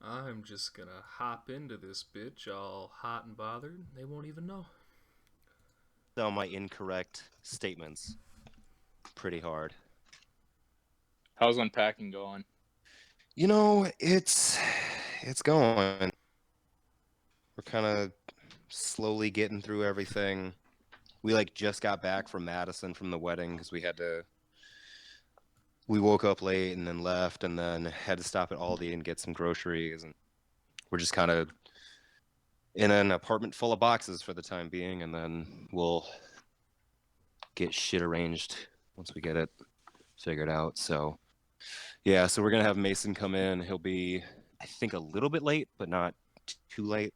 I'm just gonna hop into this bitch all hot and bothered. They won't even know. All my incorrect statements pretty hard. How's unpacking going? It's going. We're kind of slowly getting through everything. We just got back from Madison from the wedding because we woke up late and then left and then had to stop at Aldi and get some groceries, and we're just kind of in an apartment full of boxes for the time being, and then we'll get shit arranged once we get it figured out. So yeah, so we're gonna have Mason come in. He'll be, I think, a little bit late, but not too late.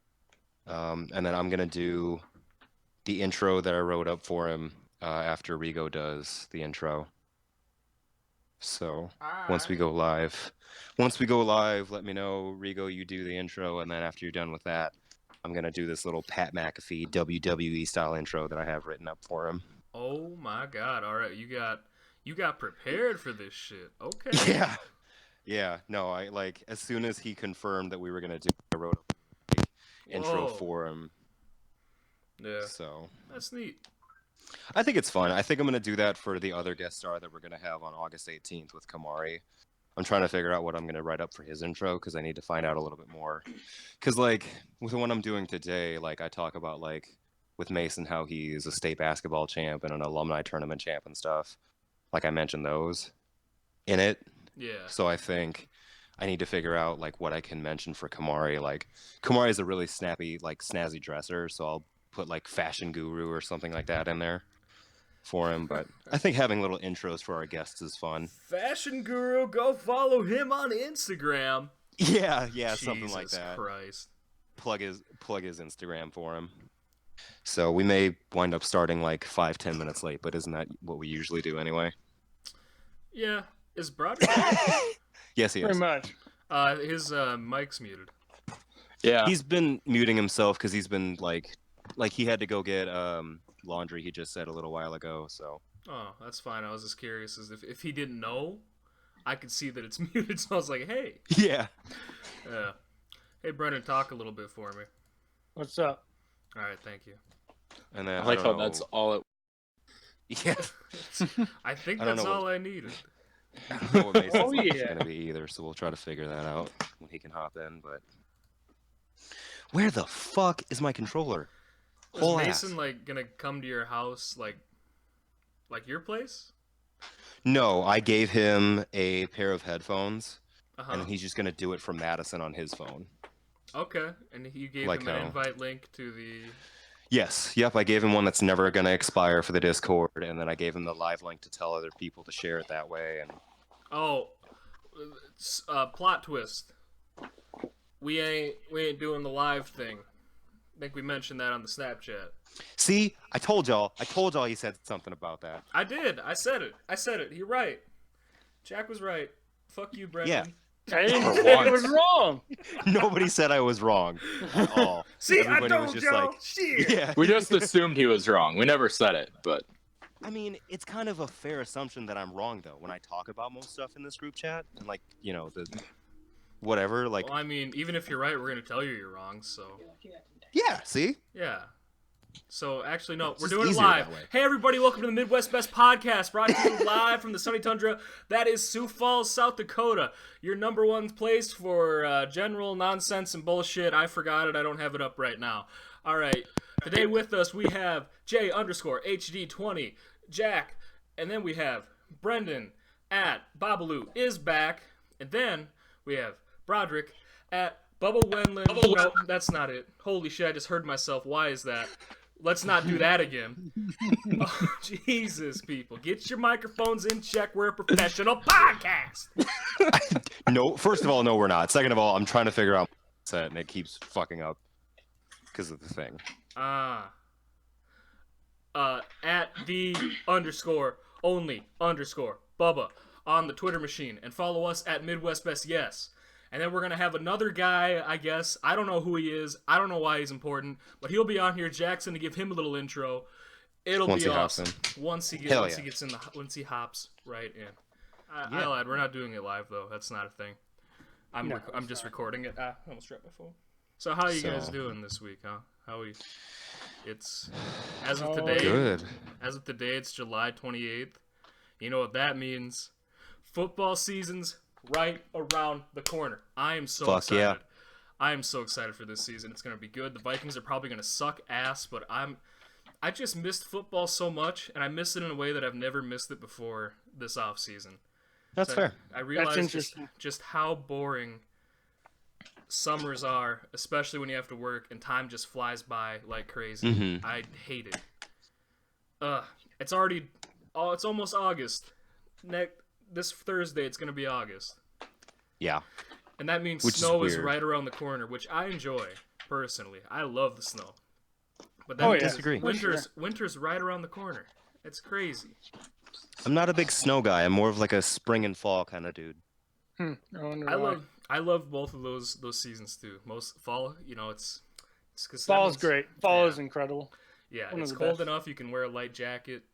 And then I'm gonna do the intro that I wrote up for him after Rigo does the intro. So once we go live, let me know, Rigo, you do the intro, and then after you're done with that, I'm gonna do this little Pat McAfee WWE style intro that I have written up for him. Oh my god! All right, you got prepared for this shit. Okay. Yeah. No, as soon as he confirmed that we were gonna do, I wrote an intro for him. Yeah. So that's neat. I think it's fun. I think I'm going to do that for the other guest star that we're going to have on August 18th with Kamari. I'm trying to figure out what I'm going to write up for his intro because I need to find out a little bit more. Because, with the one I'm doing today, I talk about, with Mason, how he's a state basketball champ and an alumni tournament champ and stuff. I mentioned those in it. Yeah. So I think I need to figure out, what I can mention for Kamari. Kamari is a really snappy, snazzy dresser, so I'll put fashion guru or something like that in there for him. But I think having little intros for our guests is fun. Fashion guru, go follow him on Instagram. Yeah, something like that. Jesus Christ. Plug his Instagram for him. So we may wind up starting 5-10 minutes late, but isn't that what we usually do anyway? Yeah. Is Broderick? Yes, he is. Pretty much. His mic's muted. Yeah. He's been muting himself because he's been he had to go get laundry, he just said a little while ago, so. Oh, that's fine. I was just curious as if he didn't know, I could see that it's muted, so I was like, hey. Yeah. Hey, Brendan, talk a little bit for me. What's up? All right, thank you. And then I like how that's all it. Yeah. I think that's all I needed. I don't know what Mason's going to be either, so we'll try to figure that out when he can hop in, but. Where the fuck is my controller? Is Mason gonna come to your house like your place? No, I gave him a pair of headphones, and he's just gonna do it from Madison on his phone. Okay, and you gave him an invite link to the. Yes, yep. I gave him one that's never gonna expire for the Discord, and then I gave him the live link to tell other people to share it that way. And plot twist. We ain't doing the live thing. I think we mentioned that on the Snapchat. See, I told y'all he said something about that. I did. I said it. You're right. Jack was right. Fuck you, Brendan. Yeah. I didn't say I was wrong. Nobody said I was wrong at all. See, everybody was just y'all. Shit. Yeah. We just assumed he was wrong. We never said it, but. I mean, it's kind of a fair assumption that I'm wrong, though, when I talk about most stuff in this group chat. And, whatever, Well, I mean, even if you're right, we're going to tell you you're wrong, so. Yeah, see? Yeah. So, actually, no, It's we're just doing it easier live. that way. Hey, everybody, welcome to the Midwest Best Podcast, brought to you live from the sunny tundra. That is Sioux Falls, South Dakota. Your number one place for general nonsense and bullshit. I forgot it. I don't have it up right now. All right. Today with us, we have J_HD20, Jack, and then we have Brendan at Babalu is back, and then we have Broderick at Bubba Wendland. No, that's not it. Holy shit, I just heard myself. Why is that? Let's not do that again. Oh, Jesus, people. Get your microphones in check. We're a professional podcast. No, first of all, no, we're not. Second of all, I'm trying to figure out set and it keeps fucking up because of the thing. At the_only_Bubba on the Twitter machine, and follow us at Midwest Best Yes. And then we're going to have another guy, I guess. I don't know who he is. I don't know why he's important. But he'll be on here, Jackson, to give him a little intro. It'll be awesome. Once he hops right in. I lied. We're not doing it live, though. That's not a thing. I'm No, I'm it's just not. recording it. I almost dropped my phone. So how you guys So- doing this week, huh? It's as of Oh, today. Good. As of today, it's July 28th. You know what that means? Football season's right around the corner. I am so Fuck excited. yeah. I am so excited for this season. It's gonna be good. The Vikings are probably gonna suck ass, but I just missed football so much, and I miss it in a way that I've never missed it before this off season. That's So fair. I realized just, interesting. just how boring summers are, especially when you have to work and time just flies by like crazy. Mhm. I hate it. It's almost August. This Thursday, it's gonna be August, Yeah. and that means Which is snow is weird. right around the corner, which I enjoy personally. I love the snow, but that Oh, means yeah. Disagree. winter's right around the corner. It's crazy. I'm not a big snow guy. I'm more of like a spring and fall kind of dude. I wonder I why. love both of those seasons too. Most fall, it's 'cause that Fall's means- great. Fall yeah. is incredible. Yeah, One of it's the cold best. enough you can wear a light jacket.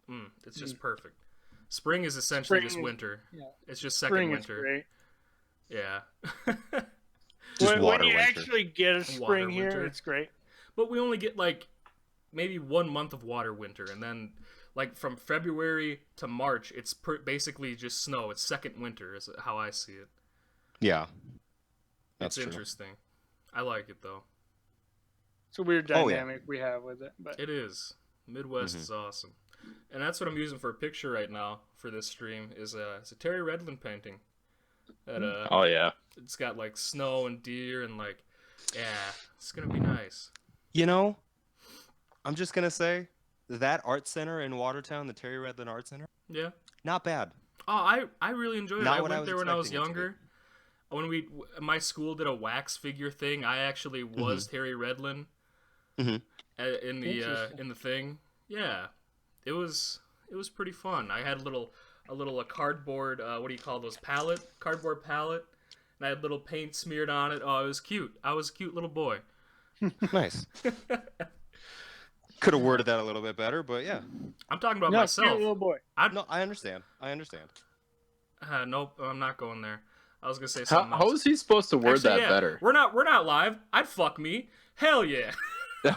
It's just perfect. Spring is essentially Spring just is- winter. yeah. It's just second Spring winter. is great. Yeah. Just when water you winter. actually get a Water spring here, winter. it's great. But we only get like maybe 1 month of water winter, and then like from February to March, it's basically just snow. It's second winter, is how I see it. Yeah. That's It's true. interesting. I like it though. It's a weird Oh, yeah. dynamic we have with it, but It is. Midwest is awesome. And that's what I'm using for a picture right now for this stream is it's a Terry Redlin painting. That Oh yeah. it's got like snow and deer and like yeah, it's gonna be nice. You know, I'm just gonna say that art center in Watertown, the Terry Redlin Art Center, Yeah. not bad. Oh, I really enjoyed it. Not I what I went was there when I was expecting it to be. younger. When my school did a wax figure thing, I actually was Terry Redlin Mhm. in the Interesting. thing. Yeah, it was pretty fun. I had a cardboard what do you call those cardboard palette, and I had little paint smeared on it. Oh, it was cute. I was a cute little boy. Nice. Could have worded that a little bit better, but yeah. I'm talking about no, myself. cute little boy. No, I understand. Nope, I'm not going there. I was gonna say How, something else. how is he supposed to word Actually, that yeah, better? We're not live. I'd fuck me. Hell yeah.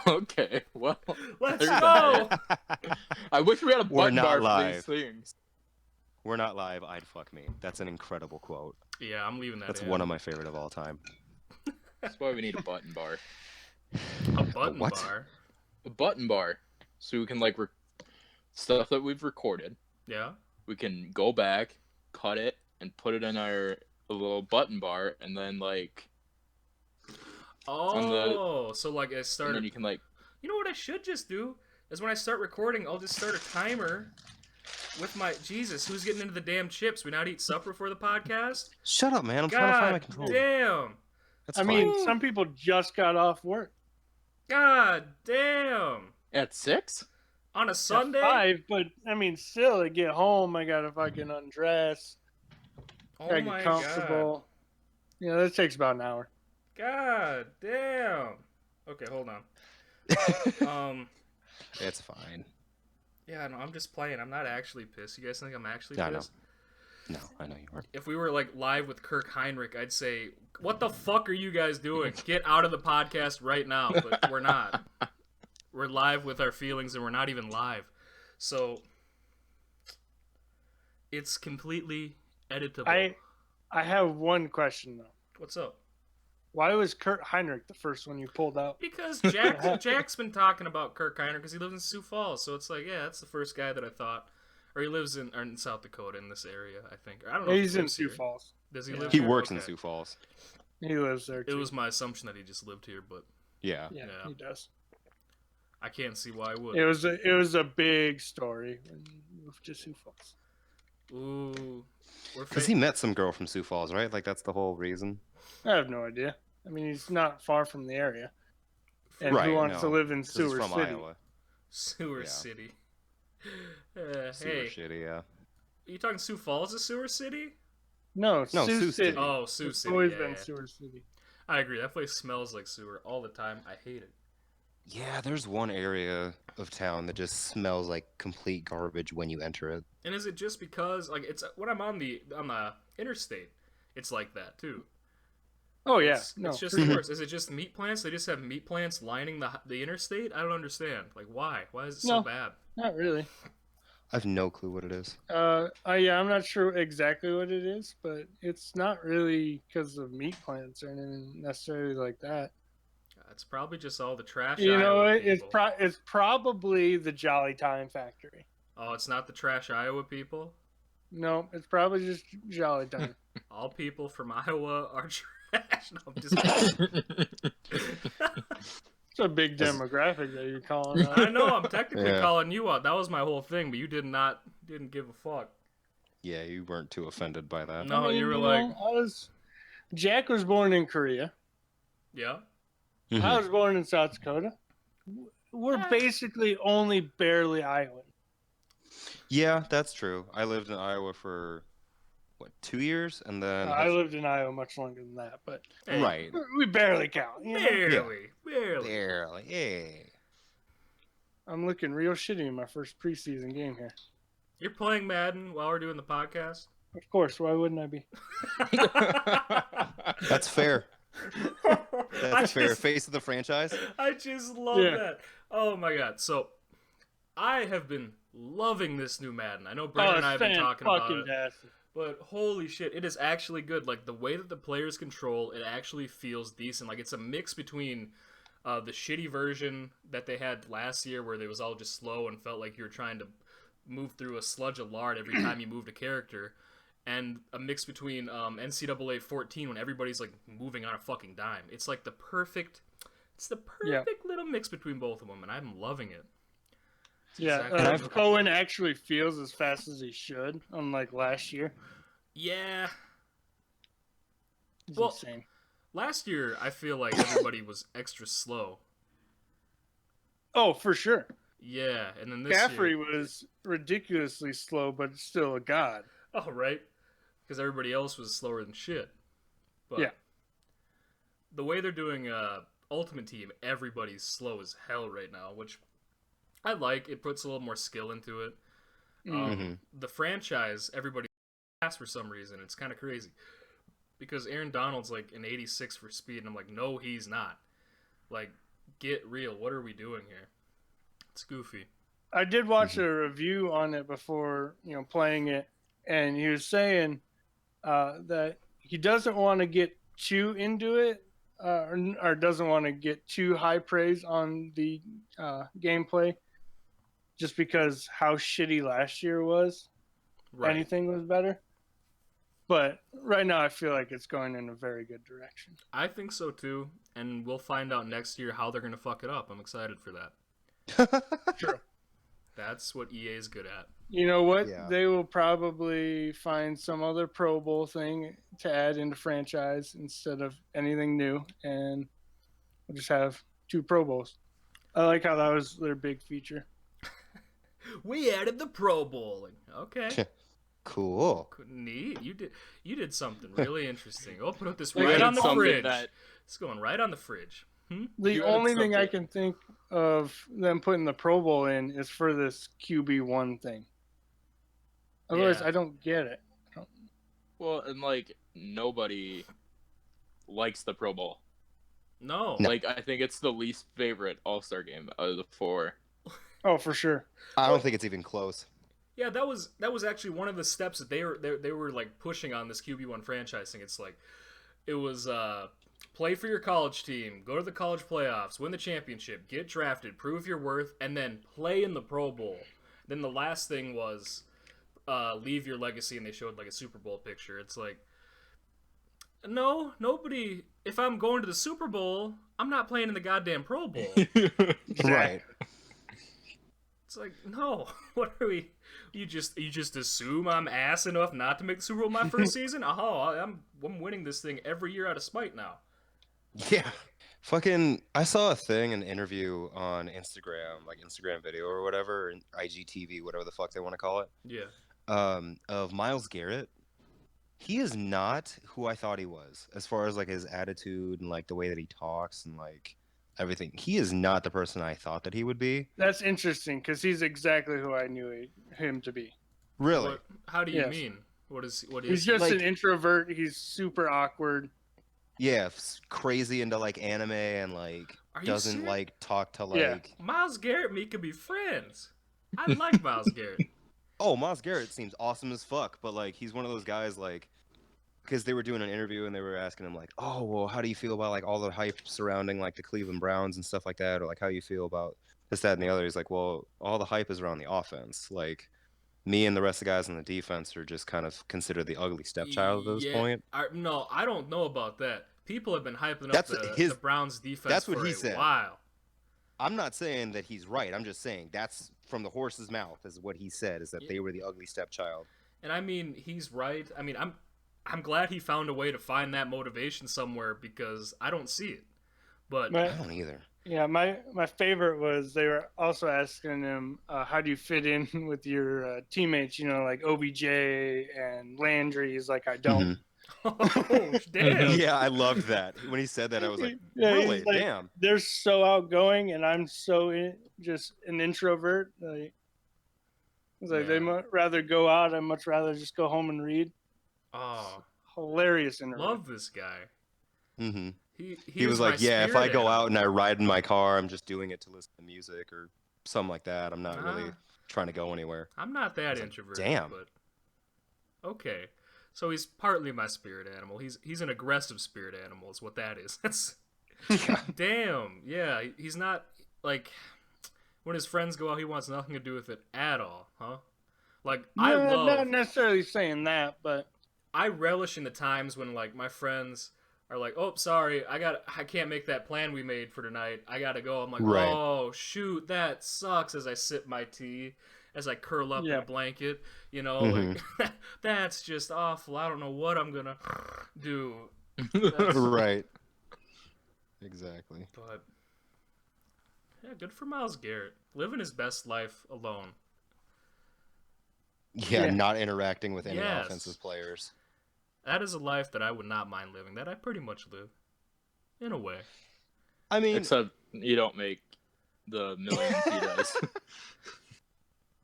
Okay, well, Let's there's go. that. I wish we had a We're button not bar for live. these things. We're not live. I'd fuck me. That's an incredible quote. Yeah, I'm leaving that. That's in. one of my favorite of all time. That's why we need a button bar. A button what? bar. A button bar, so we can like stuff that we've recorded. Yeah. We can go back, cut it, and put it in our little button bar, and then like, Oh, so like I and then started. you can like. You know what I should just do is when I start recording, I'll just start a timer with my Jesus. Who's getting into the damn chips? We not eat supper for the podcast. Shut up, man. I'm trying to find my God controller. damn. That's I fine. mean, some people just got off work. God damn. At 6? On a At Sunday. 5, but I mean, still, to get home, I gotta fucking undress, Oh gotta my get god. comfortable. You know, that takes about an hour. God damn. Okay, hold on. It's fine. Yeah, no, I'm just playing. I'm not actually pissed. You guys think I'm actually Yeah, I know. pissed? No, I know you are. If we were like live with Kirk Heinrich, I'd say, "What the fuck are you guys doing? Get out of the podcast right now!" But we're not. We're live with our feelings, and we're not even live. So it's completely editable. I have one question though. What's up? Why was Kurt Heinrich the first one you pulled out? Because Jack's been talking about Kirk Heinrich because he lives in Sioux Falls. So it's like, yeah, that's the first guy that I thought. Or he lives in South Dakota in this area, I think. Or I don't know. if He's he in lives Sioux here. Falls. Does he Yeah. live He here? works in Okay. Sioux Falls. He lives there It too. was my assumption that he just lived here, but Yeah. Yeah, Yeah. he does. I can't see why I would. It was a big story when you moved to Sioux Falls. Ooh. We're Because he met some girl from Sioux Falls, right? Like, that's the whole reason. I have no idea. I mean, he's not far from the area. And Right, who wants to no, live in 'Cause he's Sewer from City? Iowa. Sewer Yeah. City. Super Hey, shitty, yeah. are you talking Sioux Falls is Sewer City? No, No, Sioux Sioux City. City. Oh, Sioux It's City. always yeah, been yeah. Sewer City. I agree. That place smells like sewer all the time. I hate it. Yeah, there's one area of town that just smells like complete garbage when you enter it. And is it just because like it's when I'm on the interstate, it's like that too. Oh yeah, It's, no, it's just for the sure. worst. Is it just meat plants? They just have meat plants lining the interstate? I don't understand. Like, why? Why is it so No. bad? Not really. I have no clue what it is. Yeah, I'm not sure exactly what it is, but it's not really because of meat plants or anything necessarily like that. It's probably just all the trash You know, Iowa it's people. it's probably the Jolly Time factory. Oh, it's not the trash Iowa people? No, it's probably just Jolly Time. All people from Iowa are trash. No, I'm just It's a big That's- demographic that you're calling out. I know, I'm technically Yeah. calling you out. That was my whole thing, but you didn't give a fuck. Yeah, you weren't too offended by that. No, I mean, you were know, like, Jack was born in Korea. yeah. Mhm. I was born in South Dakota. We're basically only barely Iowan. Yeah, that's true. I lived in Iowa for what, 2 years, and then I lived in Iowa much longer than that, but Hey, right, we barely count. You know? Barely. barely. Yeah. I'm looking real shitty in my first preseason game here. You're playing Madden while we're doing the podcast? Of course, why wouldn't I be? That's fair. I That's fair. just- Face of the franchise. I just love Yeah. that. Oh my god. So, I have been loving this new Madden. I know Oh, Brandon and it's I have been talking about it. fantastic. But holy shit, it is actually good. Like, the way that the players control, it actually feels decent. Like, it's a mix between the shitty version that they had last year where it was all just slow and felt like you were trying to move through a sludge of lard every time you moved a character, and a mix between NCAA 14 when everybody's, like, moving on a fucking dime. It's like the perfect... It's the perfect little mix between both of them, and I'm loving it. It's Yeah, exactly what I'm looking Cohen for. actually feels as fast as he should, unlike last year. Yeah. He's Well, insane. Last year, I feel like everybody was extra slow. Oh, for sure. Yeah, and then this Caffrey year... was ridiculously slow, but still a god. Oh, right? Because everybody else was slower than shit. But Yeah. the way they're doing Ultimate Team, everybody's slow as hell right now, which I like. It puts a little more skill into it. Mhm. The franchise, everybody fast for some reason. It's kind of crazy. Because Aaron Donald's like an 86 for speed, and I'm like, no, he's not. Like, get real. What are we doing here? It's goofy. I did watch a review on it before, playing it, and he was saying that he doesn't want to get too into it, or doesn't want to get too high praise on the gameplay, just because how shitty last year was. Right. Anything was better. But right now, I feel like it's going in a very good direction. I think so too, and we'll find out next year how they're gonna fuck it up. I'm excited for that. True. That's what EA is good at. You know what? Yeah. They will probably find some other Pro Bowl thing to add into franchise instead of anything new, and we'll just have 2 Pro Bowls. I like how that was their big feature. We added the Pro Bowling. Okay. Cool. Neat. You did something really interesting. I'll put this We right added on the something fridge. that- It's going right on the fridge. The You added only thing I something. can think of them putting the Pro Bowl in is for this QB1 thing. Otherwise, Yeah. I don't get it. Well, and like nobody likes the Pro Bowl. No. Like I think it's the least favorite All-Star game out of the 4. Oh, for sure. I don't think it's even close. Yeah, that was actually one of the steps that they were like pushing on this QB1 franchise thing. It's like it was play for your college team, go to the college playoffs, win the championship, get drafted, prove your worth, and then play in the Pro Bowl. Then the last thing was leave your legacy, and they showed like a Super Bowl picture. It's like, no, nobody. If I'm going to the Super Bowl, I'm not playing in the goddamn Pro Bowl. Right. It's like, no. What are we? You just assume I'm ass enough not to make the Super Bowl my first season? Oh, I'm winning this thing every year out of spite now. Yeah. Fucking, I saw a thing, an interview on Instagram, like Instagram video or whatever, and IGTV, whatever the fuck they want to call it, Yeah. of Myles Garrett. He is not who I thought he was, as far as like his attitude and like the way that he talks and like everything. He is not the person I thought that he would be. That's interesting because he's exactly who I knew him to be. Really? How do you Yes. mean? What is He's he? just Like- an introvert. He's super awkward. crazy into like anime and like Are you doesn't serious? like talk to Yeah. like. Miles Garrett and me could be friends. I like Miles Garrett. Oh, Miles Garrett seems awesome as fuck, but like he's one of those guys like, because they were doing an interview and they were asking him like, oh well, how do you feel about like all the hype surrounding like the Cleveland Browns and stuff like that, or like how you feel about this, that, and the other. He's like, well, all the hype is around the offense. Like me and the rest of the guys on the defense are just kind of considered the ugly stepchild at this point. No, I don't know about that. People have been hyping up That's the Browns defense that's what for he a said. while. I'm not saying that he's right. I'm just saying that's from the horse's mouth is what he said, is that they were the ugly stepchild. And I mean, he's right. I mean, I'm glad he found a way to find that motivation somewhere because I don't see it. But I don't either. Yeah, my favorite was they were also asking him, how do you fit in with your teammates? You know, like OBJ and Landry. He's like, I don't. oh damn. Yeah, I loved that. When he said that, I was like, Yeah, he's really? like, Damn. They're so outgoing, and I'm so just an introvert. Like, it's like they Yeah. much rather go out. I'd much rather just go home and read. Oh, Hilarious interview. love this guy. Mm-hmm. He He was is my like, yeah, if I spirit go animal. out and I ride in my car, I'm just doing it to listen to music or something like that. I'm not really Ah. trying to go anywhere. I'm not that like, introverted. damn. But okay, so he's partly my spirit animal. He's an aggressive spirit animal. Is what that is. That's damn. Yeah, he's not like when his friends go out. He wants nothing to do with it at all, huh? Like I No, love. not necessarily saying that, but I relish in the times when like my friends are like, "Oh, sorry, I can't make that plan we made for tonight. I gotta go." I'm like, Right. "Oh, shoot, that sucks." As I sip my tea, as I curl up in Yeah. a blanket, you know, Mhm. like that's just awful. I don't know what I'm gonna do. Right. Exactly. But yeah, good for Miles Garrett, living his best life alone. Yeah, Yeah. not interacting with any Yes. offensive players. That is a life that I would not mind living. That I pretty much live, in a way. I mean, Except you don't make the millions he does.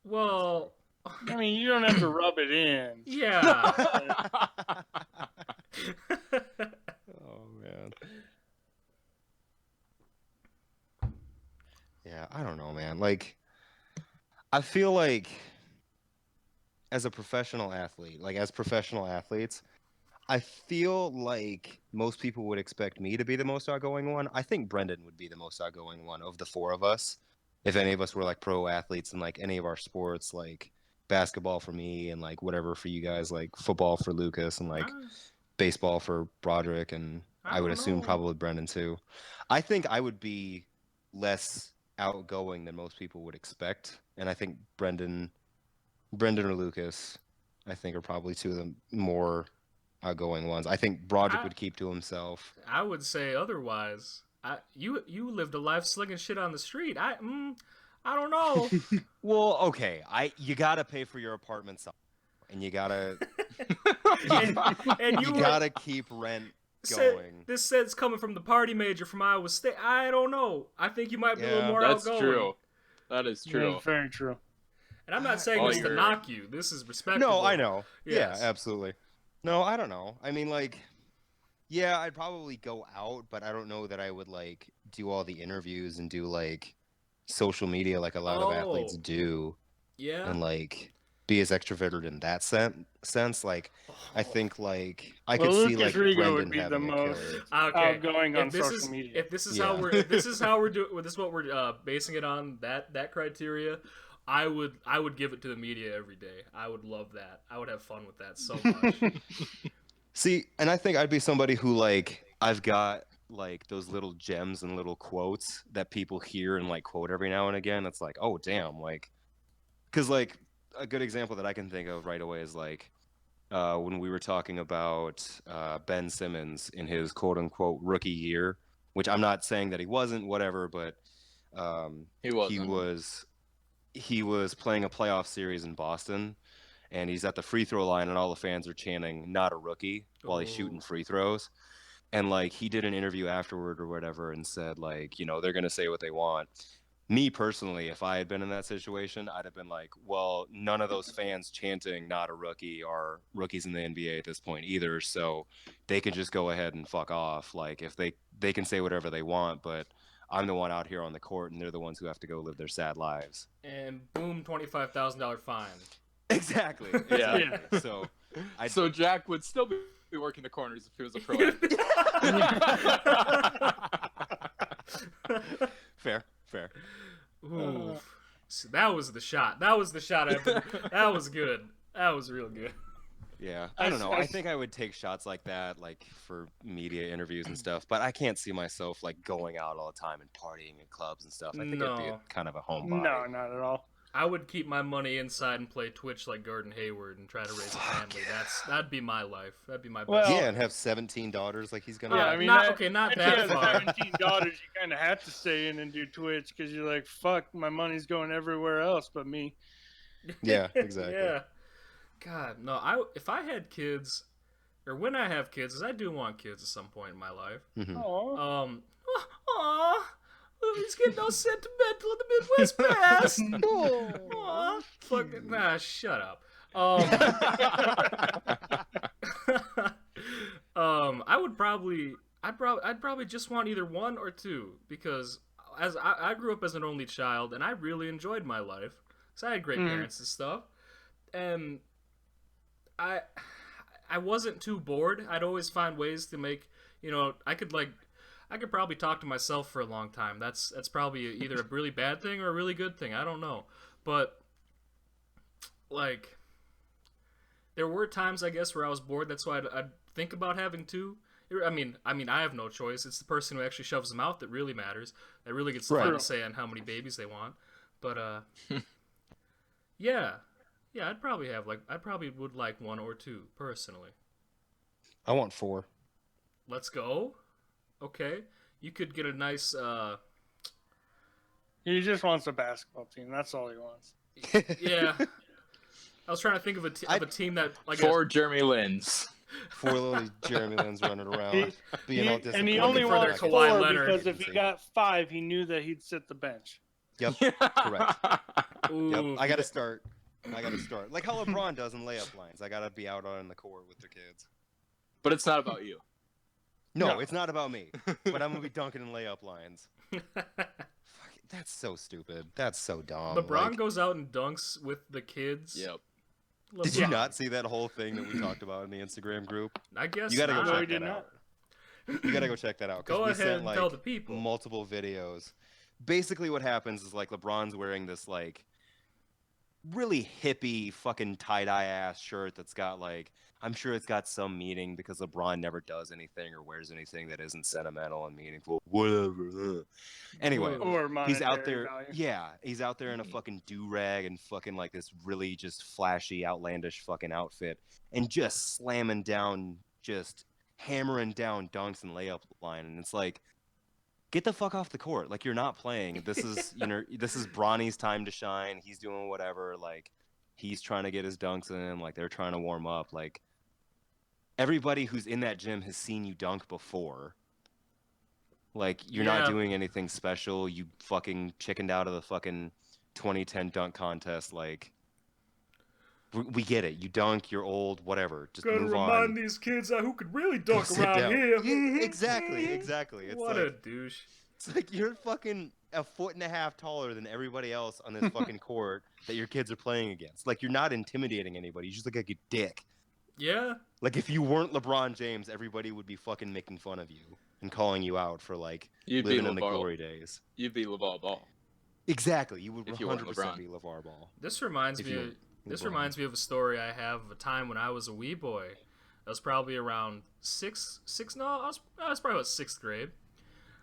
Well, I mean, you don't have to rub it in. yeah. oh man. Yeah, I don't know, man. Like, I feel like as a professional athlete, like as professional athletes, I feel like most people would expect me to be the most outgoing one. I think Brendan would be the most outgoing one of the four of us. If any of us were like pro athletes in like any of our sports, like basketball for me and like whatever for you guys, like football for Lucas and like baseball for Broderick, and I I would don't assume know. probably Brendan too. I think I would be less outgoing than most people would expect, and I think Brendan or Lucas, I think, are probably two of the more outgoing ones. I think Broderick would keep to himself. I would say otherwise. You lived a life slinging shit on the street. I don't know. Well, okay, you gotta pay for your apartment, and you gotta and you you gotta keep rent going. This says coming from the party major from Iowa State. I don't know. I think you might be a little Yeah. more That's outgoing. true. That is true. That's very true. And I'm not saying Oh, this to you're- knock you. This is respectable. No, I know. Yes. Yeah, absolutely. No, I don't know. I mean, like, yeah, I'd probably go out, but I don't know that I would like do all the interviews and do like social media like a lot of athletes Oh. do, Yeah. and like be as extroverted in that sense. Like, I think like I Well, could see Lucas like Rigo Brendan would be the having a most killer. Okay. outgoing on If this social is media. if this is Yeah. how we're doing, this is what we're basing it on, that criteria, I would give it to the media every day. I would love that. I would have fun with that so much. See, and I think I'd be somebody who like I've got like those little gems and little quotes that people hear and like quote every now and again. It's like, oh damn, like, because like a good example that I can think of right away is like when we were talking about Ben Simmons in his quote unquote rookie year, which I'm not saying that he wasn't, whatever, but He wasn't. he was playing a playoff series in Boston, and he's at the free throw line, and all the fans are chanting "not a rookie" while he's shooting Ooh. free throws. And like he did an interview afterward or whatever, and said like, you know, they're gonna say what they want, me personally, if I had been in that situation, I'd have been like, well, none of those fans chanting "not a rookie" are rookies in the NBA at this point either, so they can just go ahead and fuck off. Like, if they can say whatever they want, but I'm the one out here on the court, and they're the ones who have to go live their sad lives. And boom, $25,000 fine. Exactly. Yeah. Exactly. So, So Jack would still be working the corners if he was a pro. fair. Ooh, so that was the shot. That was the shot. That was good. That was real good. Yeah, I don't know. I think I would take shots like that, like for media interviews and stuff. But I can't see myself like going out all the time and partying in clubs and stuff. I think I'd be No. kind of a homebody. No, not at all. I would keep my money inside and play Twitch like Gordon Hayward and try to raise a family. That'd be my life. That'd be my best. Well, Yeah, and have 17 daughters like he's gonna. Yeah, have. I mean, not that- okay, not If you that have far. 17 daughters, you kind of have to stay in and do Twitch because you're like, fuck, my money's going everywhere else but me. Yeah, exactly. Yeah. God, no. If I had kids, or when I have kids, 'cause I do want kids at some point in my life. Mhm. Oh, Aw, Louie's getting all sentimental in the Midwest past. Aw, fucking shut up. I'd probably just want either one or two because as I grew up as an only child and I really enjoyed my life because I had great parents and stuff, and I wasn't too bored. I'd always find ways to make, I could probably talk to myself for a long time. That's probably either a really bad thing or a really good thing. I don't know. But like there were times I guess where I was bored. That's why I'd think about having two. I mean I have no choice. It's the person who actually shoves them out that really matters. That really gets the final say on how many babies they want. But yeah, I'd probably would like one or two personally. I want 4. Let's go. Okay, you could get a nice. he just wants a basketball team. That's all he wants. Yeah, I was trying to think of a team that like 4 Jeremy Lins. 4 little Jeremy Lin's running around, being all disappointed. And he only for wants their 4 Kawhi Leonard. because if he got 5, he knew that he'd sit the bench. Yep, correct. Ooh, Yep, I gotta start. Like how LeBron does in layup lines. I gotta be out on the court with the kids. But it's not about you. No, it's not about me. But I'm gonna be dunking in layup lines. Fuck, that's so stupid. That's so dumb. LeBron Like, goes out and dunks with the kids. Yep. did you LeBron. not see that whole thing that we talked about in the Instagram group? I guess You gotta go not. No, check we did that not. out. You gotta go check that out. 'Cause Go we ahead sent, and like, tell the people. multiple videos. Basically, what happens is like LeBron's wearing this like really hippie fucking tie-dye ass shirt that's got like, I'm sure it's got some meaning because LeBron never does anything or wears anything that isn't sentimental and meaningful. Whatever. Anyway, Or he's out monetary there. value. Yeah, he's out there in a fucking do-rag and fucking like this really just flashy, outlandish fucking outfit and just slamming down, just hammering down dunks and layup line. And it's like, get the fuck off the court. Like, you're not playing. This is, this is Bronny's time to shine. He's doing whatever. Like, he's trying to get his dunks in. Like, they're trying to warm up. Like, everybody who's in that gym has seen you dunk before. Like, you're not Yeah. doing anything special. You fucking chickened out of the fucking 2010 dunk contest. Like, we get it. You dunk, you're old, whatever. Just Gotta move remind on. these kids who could really dunk Sit around down. here. Yeah, exactly. It's What like, a douche. it's like you're fucking a foot and a half taller than everybody else on this fucking court that your kids are playing against. Like, you're not intimidating anybody. You just look like a dick. Yeah. Like, if you weren't LeBron James, everybody would be fucking making fun of you and calling you out for, like, You'd be living in the LeVar. glory days. You'd be LeVar Ball. Exactly. You would If you weren't 100% LeBron. be LeVar Ball. This reminds If me. you This LeBron. reminds me of a story I have of a time when I was a wee boy. I was probably around I was probably about 6th grade.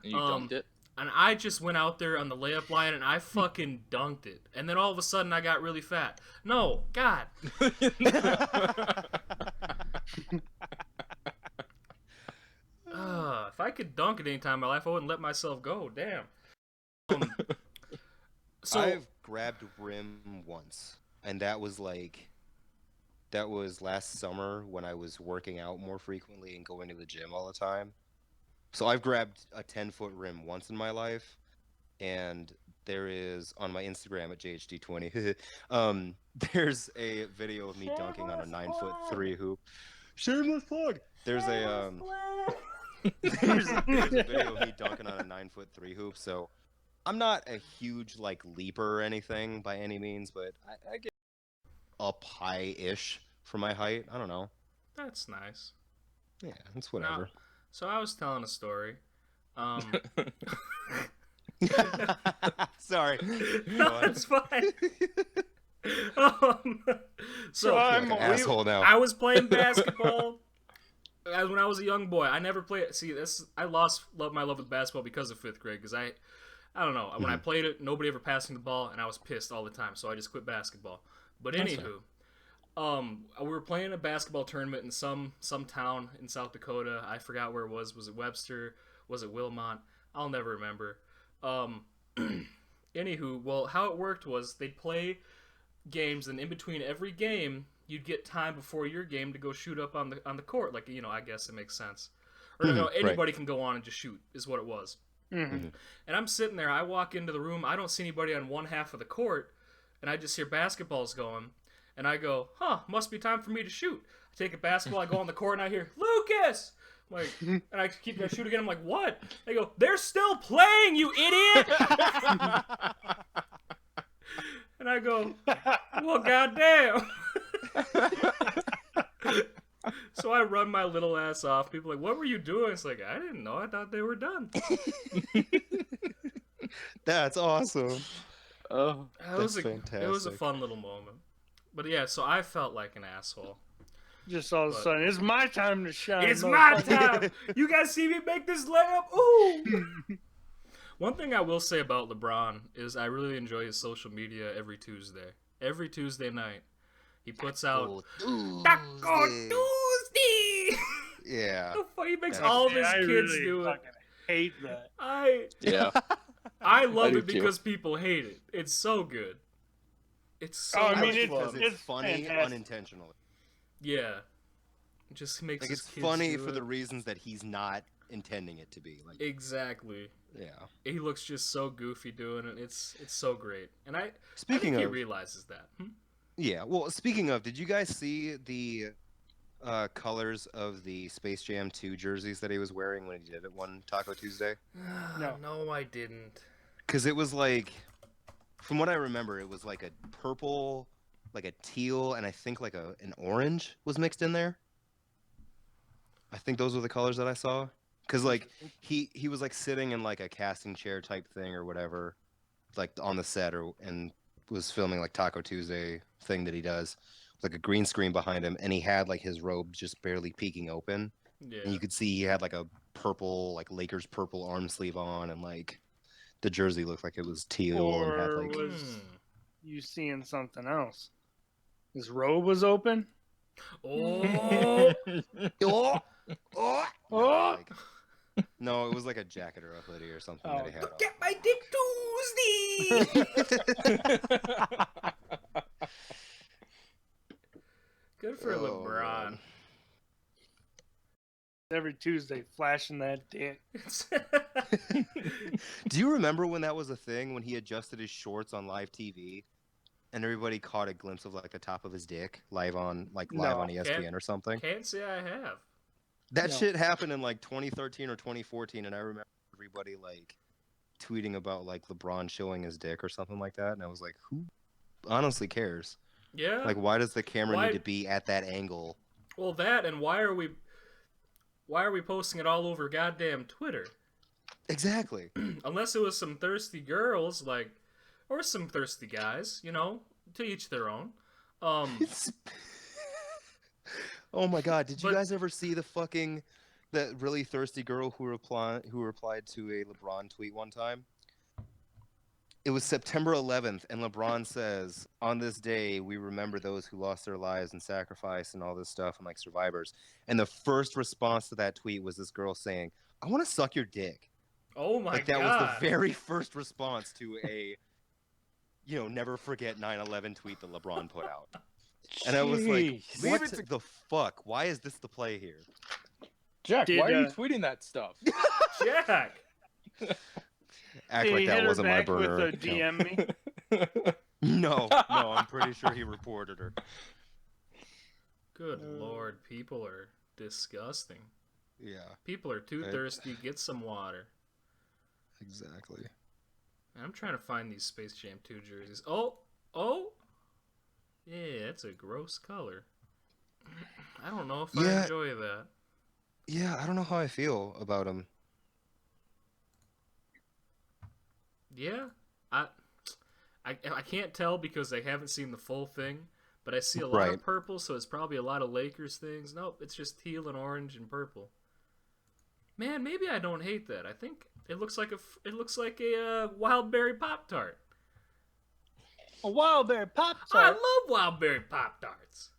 And you dunked it. And I just went out there on the layup line and I fucking dunked it. And then all of a sudden I got really fat. No, God. If I could dunk at any time in my life, I wouldn't let myself go. Damn. So I've grabbed rim once, and that was last summer when I was working out more frequently and going to the gym all the time. So I've grabbed a 10-foot rim once in my life, and there is on my Instagram at JHD20. There's a video of me dunking on a 9'3" hoop. Shameless plug. There's a there's a video of me dunking on a 9'3" hoop. So I'm not a huge like leaper or anything by any means, but I get up high-ish for my height. I don't know. That's nice. Yeah, it's whatever. So I was telling a story. Sorry. No, it's fine. So I feel like an asshole now. I was playing basketball when I was a young boy. I never played. See, I lost my love with basketball because of 5th grade. Because I don't know. When I played it, nobody ever passed me the ball, and I was pissed all the time. So I just quit basketball. But anywho, we were playing a basketball tournament in some town in South Dakota. I forgot where it was. Was it Webster? Was it Wilmot? I'll never remember. Anywho, well, how it worked was they'd play games, and in between every game, you'd get time before your game to go shoot up on the court. Like, I guess it makes sense. Or anybody can go on and just shoot, is what it was. Mm-hmm. And I'm sitting there. I walk into the room. I don't see anybody on one half of the court, and I just hear basketballs going. And I go, must be time for me to shoot. I take a basketball, I go on the court, and I hear, Lucas! Like, and I keep going to shoot again. I'm like, what? They go, they're still playing, you idiot! And I go, well, goddamn. So I run my little ass off. People are like, what were you doing? It's like, I didn't know. I thought they were done. That's awesome. Oh, It was a fun little moment. But yeah, so I felt like an asshole. Just all of a sudden, it's my time to shine. It's my time. You guys see me make this layup? Ooh. One thing I will say about LeBron is I really enjoy his social media every Tuesday. Every Tuesday night, he puts out Taco Tuesday. Yeah. He makes all of his kids really do it. fucking hate that. yeah. I love do it too. because people hate it. It's so good. It's so Oh, I mean, much because fun. it's funny fantastic. unintentionally. Yeah. It just makes Like his it's kids funny do for it. the reasons that he's not intending it to be. Like, Exactly. yeah. He looks just so goofy doing it. It's so great. And I Speaking think he of, realizes that. yeah. Well, speaking of, did you guys see the colors of the Space Jam 2 jerseys that he was wearing when he did it one Taco Tuesday? No. No, I didn't. Because it was like, from what I remember, it was like a purple, like a teal, and I think like an orange was mixed in there. I think those were the colors that I saw. Because like he was like sitting in like a casting chair type thing or whatever, like on the set and was filming like Taco Tuesday thing that he does, like a green screen behind him, and he had like his robe just barely peeking open, Yeah. and you could see he had like a purple, like Lakers purple arm sleeve on, and like the jersey looked like it was teal and had Or like was you seeing something else? His robe was open. Oh. oh, oh, Oh! no, it was like a jacket or a hoodie or something that he had on. Get my dick Tuesday. Good for Oh, LeBron. man. Every Tuesday, flashing that dick. Do you remember when that was a thing, when he adjusted his shorts on live TV and everybody caught a glimpse of like the top of his dick live on ESPN or something? Can't say I have. That No. shit happened in like 2013 or 2014, and I remember everybody like tweeting about like LeBron showing his dick or something like that, and I was like, who honestly cares? Yeah. Like, why does the camera Why- need to be at that angle? Well, that and why are we posting it all over goddamn Twitter? Exactly. Unless it was some thirsty girls, like, or some thirsty guys, to each their own. Oh my god, did you But- guys ever see that really thirsty girl who replied to a LeBron tweet one time? It was September 11th, and LeBron says, "On this day, we remember those who lost their lives and sacrifice and all this stuff, and like survivors." And the first response to that tweet was this girl saying, "I want to suck your dick." Oh my Like that god. was the very first response to a, never forget 9/11 tweet that LeBron put out. And I was like, Jeez. what the fuck? Why is this the play here? Jack, Did, why are you tweeting that stuff? Jack. Act Did like he that hit her wasn't my back with burner. a account. DM me? No, I'm pretty sure he reported her. Good lord, people are disgusting. Yeah, People are too Right. thirsty. Get some water. exactly. I'm trying to find these Space Jam 2 jerseys. Oh! Yeah, that's a gross color. I don't know if I Yeah. enjoy that. Yeah, I don't know how I feel about him. Yeah, I can't tell because I haven't seen the full thing, but I see a lot of Right. purple, so it's probably a lot of Lakers things. Nope, it's just teal and orange and purple. Man, maybe I don't hate that. I think it looks like a wild berry Pop Tart. A wild berry pop I tart. love wild berry Pop Tarts.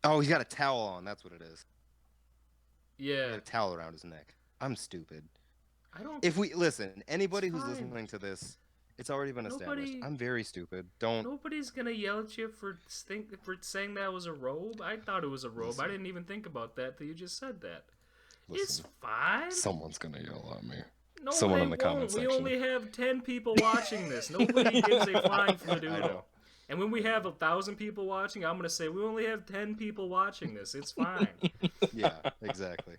Oh, he's got a towel on. That's what it is. He Yeah, had a towel around his neck. I'm stupid. I don't. If we listen, anybody It's who's fine. listening to this, it's already been established. Nobody- I'm very stupid. Don't. Nobody's gonna yell at you for saying that was a robe. I thought it was a robe. Listen. I didn't even think about that till you just said that. It's Listen, fine. someone's gonna yell at me. No, someone they in the comment won't. We section. only have 10 people watching this. Nobody gives a flying I fladoodle. know. And when we have 1,000 people watching, I'm gonna say we only have 10 people watching this. It's fine. Yeah, exactly.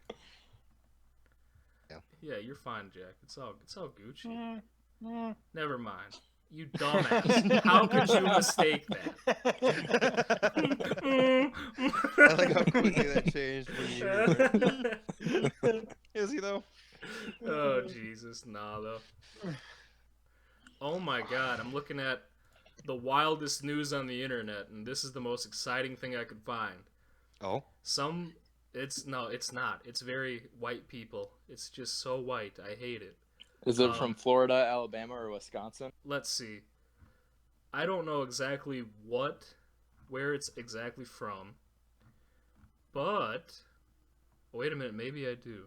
Yeah, you're fine, Jack. It's all Gucci. Mm, mm. Never mind. You dumbass. How could you mistake I like how quickly that changed when you. that? Is he though? Oh Jesus, nah though. Oh my God, I'm looking at the wildest news on the internet, and this is the most exciting thing I could find. Oh, It's not. It's very white people. It's just so white. I hate it. Is it from Florida, Alabama, or Wisconsin? Let's see. I don't know exactly where it's exactly from, but wait a minute, maybe I do.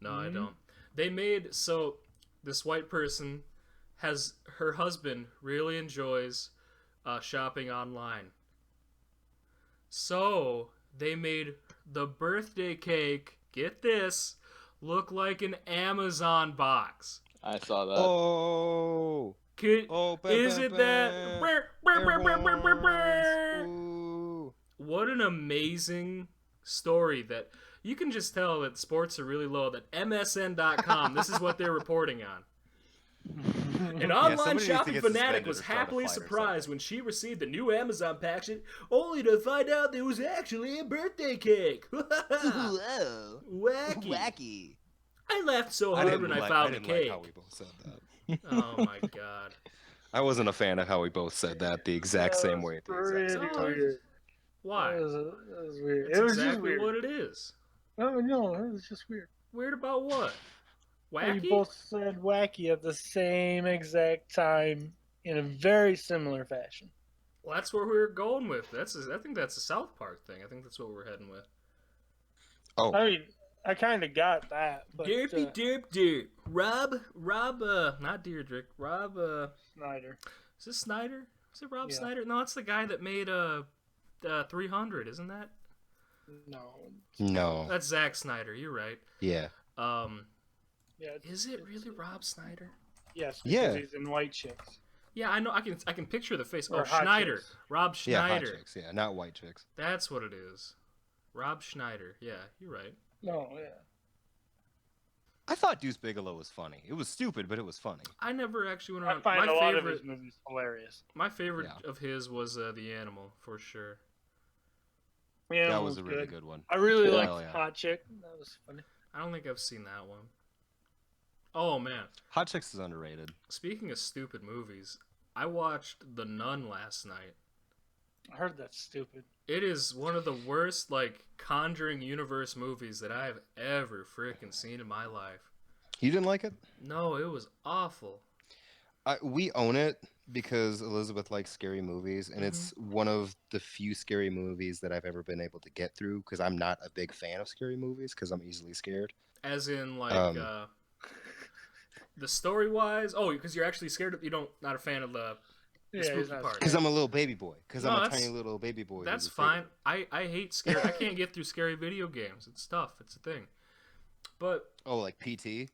No, I don't. They made so this white person her husband really enjoys shopping online. So they made the birthday cake, get this, look like an Amazon box. I saw that. oh, Is it that? Ooh. What an amazing story that you can just tell that sports are really low. That MSN.com, this is what they're reporting on. An online somebody needs to shopping get fanatic suspended was or try to happily fight or surprised when she received the new Amazon package, only to find out there was actually a birthday cake. Whoa. Wacky. Wacky. I laughed so hard when I found the didn't cake. like how we both said that. Oh my God. I wasn't a fan of how we both said that the exact same way. At the exact same Really time. weird. Why? That was weird. That's It was just exactly weird. what it is. No, it was just weird. Weird about what? We Wacky? both said wacky at the same exact time in a very similar fashion. Well, that's where we were going with. I think that's a South Park thing. I think that's what we're heading with. Oh, I mean, I kind of got that, but derp. Rob, not Deirdre. Rob, Snyder. is this Snyder? Is it Rob Yeah. Snyder? No, it's the guy that made 300, isn't that? no. That's Zack Snyder. You're right. Yeah. Yeah. Is it really Rob Snyder? Yes. Yeah. Because he's in White Chicks. Yeah, I know. I can picture the face. Or Oh, Hot Schneider. Chicks. Rob Yeah, hot Schneider. chicks. Yeah, not white chicks. That's what it is. Rob Schneider. Yeah, you're right. No, yeah. I thought Deuce Bigelow was funny. It was stupid, but it was funny. I never actually went I on. find my a lot favorite, of his movies hilarious. My favorite Yeah. of his was The Animal, for sure. Yeah, That was a really good one. I really Yeah. liked Hell yeah. Hot Chick. That was funny. I don't think I've seen that one. Oh man! Hot Chicks is underrated. Speaking of stupid movies, I watched The Nun last night. I heard that's stupid. It is one of the worst, Conjuring universe movies that I've ever freaking seen in my life. You didn't like it? No, it was awful. We own it because Elizabeth likes scary movies, and it's one of the few scary movies that I've ever been able to get through because I'm not a big fan of scary movies because I'm easily scared. As in, the story-wise? Oh, because you're actually scared of... Not a fan of the Yeah, spooky he's not part. Because I'm a little baby boy. Because No, I'm a that's- tiny little baby boy. who's That's afraid. fine. I hate scary... I can't get through scary video games. It's tough. It's a thing. But... Oh, like PT?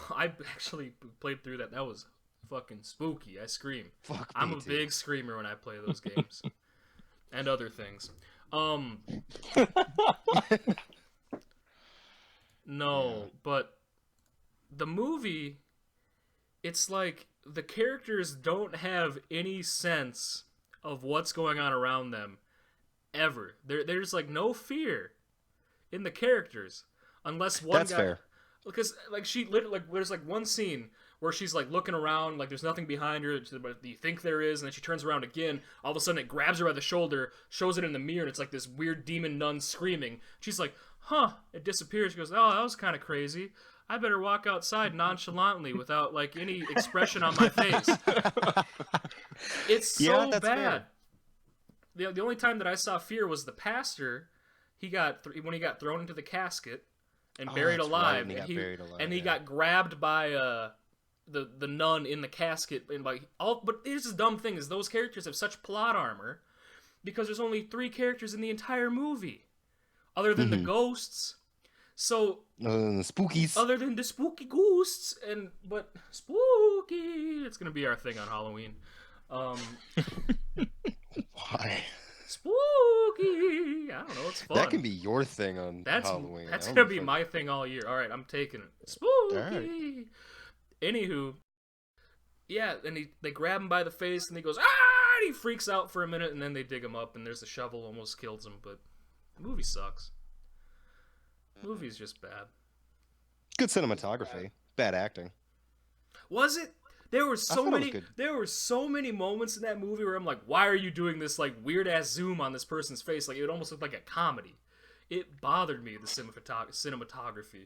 I actually played through that. That was fucking spooky. I scream. Fuck I'm me a too. big screamer when I play those games. And other things. No, Yeah. but the movie, it's like the characters don't have any sense of what's going on around them ever. There's like no fear in the characters unless one That's guy. fair. Because like she literally like there's like one scene where she's like looking around like there's nothing behind her but you think there is, and then she turns around again. All of a sudden it grabs her by the shoulder, shows it in the mirror, and it's like this weird demon nun screaming. She's like, "Huh?" It disappears. She goes, "Oh, that was kind of crazy. I better walk outside nonchalantly without like any expression on my face." It's so Yeah, that's bad. The only time that I saw fear was the pastor. He got when he got thrown into the casket and Oh, buried that's right, alive, and he got buried alive, and he yeah. got grabbed by the nun in the casket, and like all. But here's the dumb thing: is those characters have such plot armor because there's only 3 characters in the entire movie, other than the ghosts. So The spookies. other than the spooky ghosts, but spooky, it's gonna be our thing on Halloween. Why? Spooky. I don't know. It's fun. That can be your thing on That's Halloween. That's I don't gonna know be if I- my thing all year. All right, I'm taking it. Spooky. Alright. Anywho, yeah, and they grab him by the face, and he goes, "Ah!" And he freaks out for a minute, and then they dig him up, and there's a shovel, almost kills him. But the movie sucks. The movie's just bad. Good cinematography. Bad acting. Was it? There were so thought it was many. good. There were so many moments in that movie where I'm like, "Why are you doing this like weird ass zoom on this person's face? Like it almost looked like a comedy." It bothered me, the cinematography.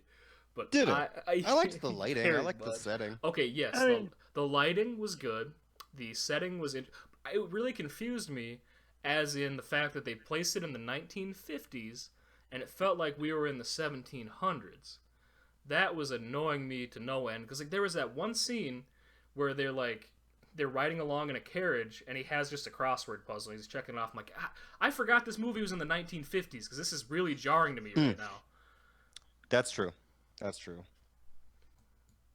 But Did it? I I liked the lighting. I very liked the much. setting. Okay, yes, I mean- the lighting was good. The setting was. It really confused me, as in the fact that they placed it in the 1950s, and it felt like we were in the 1700s. That was annoying me to no end because like there was that one scene where they're riding along in a carriage, and he has just a crossword puzzle. He's checking it off. I'm like, I forgot this movie was in the 1950s because this is really jarring to me right now. That's true. That's true.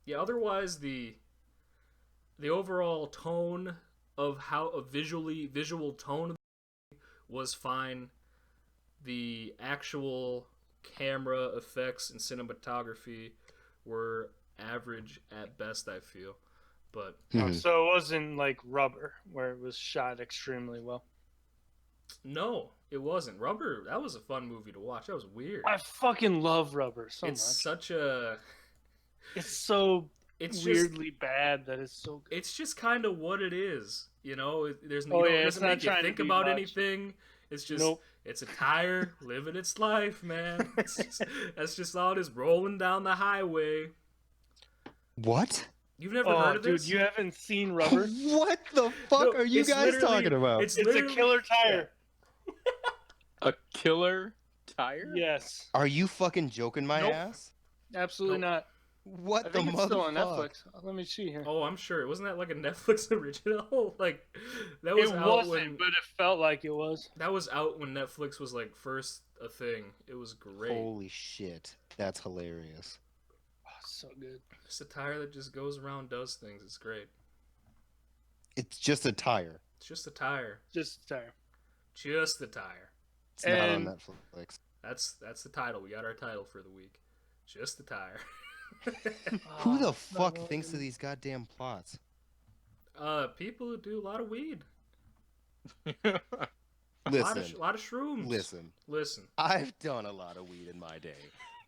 Yeah, otherwise the overall tone of how a visual tone of the movie was fine. The actual camera effects and cinematography were average at best, I feel. But Mhm. So it wasn't like Rubber, where it was shot extremely well. no, it wasn't. Rubber, that was a fun movie to watch. That was weird. I fucking love Rubber so It's much. such a It's so it's just weirdly bad that it's so good. it's just kind of what it is, you know. There's Oh, you know, yeah, it it's doesn't not make you trying to think be about much. anything. It's just Nope. it's a tire living its life, man. That's just all it is, rolling down the highway. What? You've never Oh, heard of dude, this? you haven't seen Rubber? What the fuck No, are you it's guys literally- talking about? It's It's a literally- killer tire. A killer tire? Yes. Are you fucking joking my Nope. ass? Absolutely Nope. not. What I the think it's still on motherfuck? Netflix. Let me see here. Oh, I'm sure. Wasn't that like a Netflix original? Like that was It out wasn't, when but it felt like it was. that was out when Netflix was like first a thing. It was great. Holy shit. That's hilarious. Oh, so good. Just a tire that just goes around, does things. It's great. It's just a tire. It's just a tire. Just a tire. Just a tire. It's not on And- Netflix. That's the title. We got our title for the week. Just a tire. Who the Oh, fuck no. thinks of these goddamn plots? People who do a lot of weed. Listen, lot of shrooms. listen. Listen. I've done a lot of weed in my day.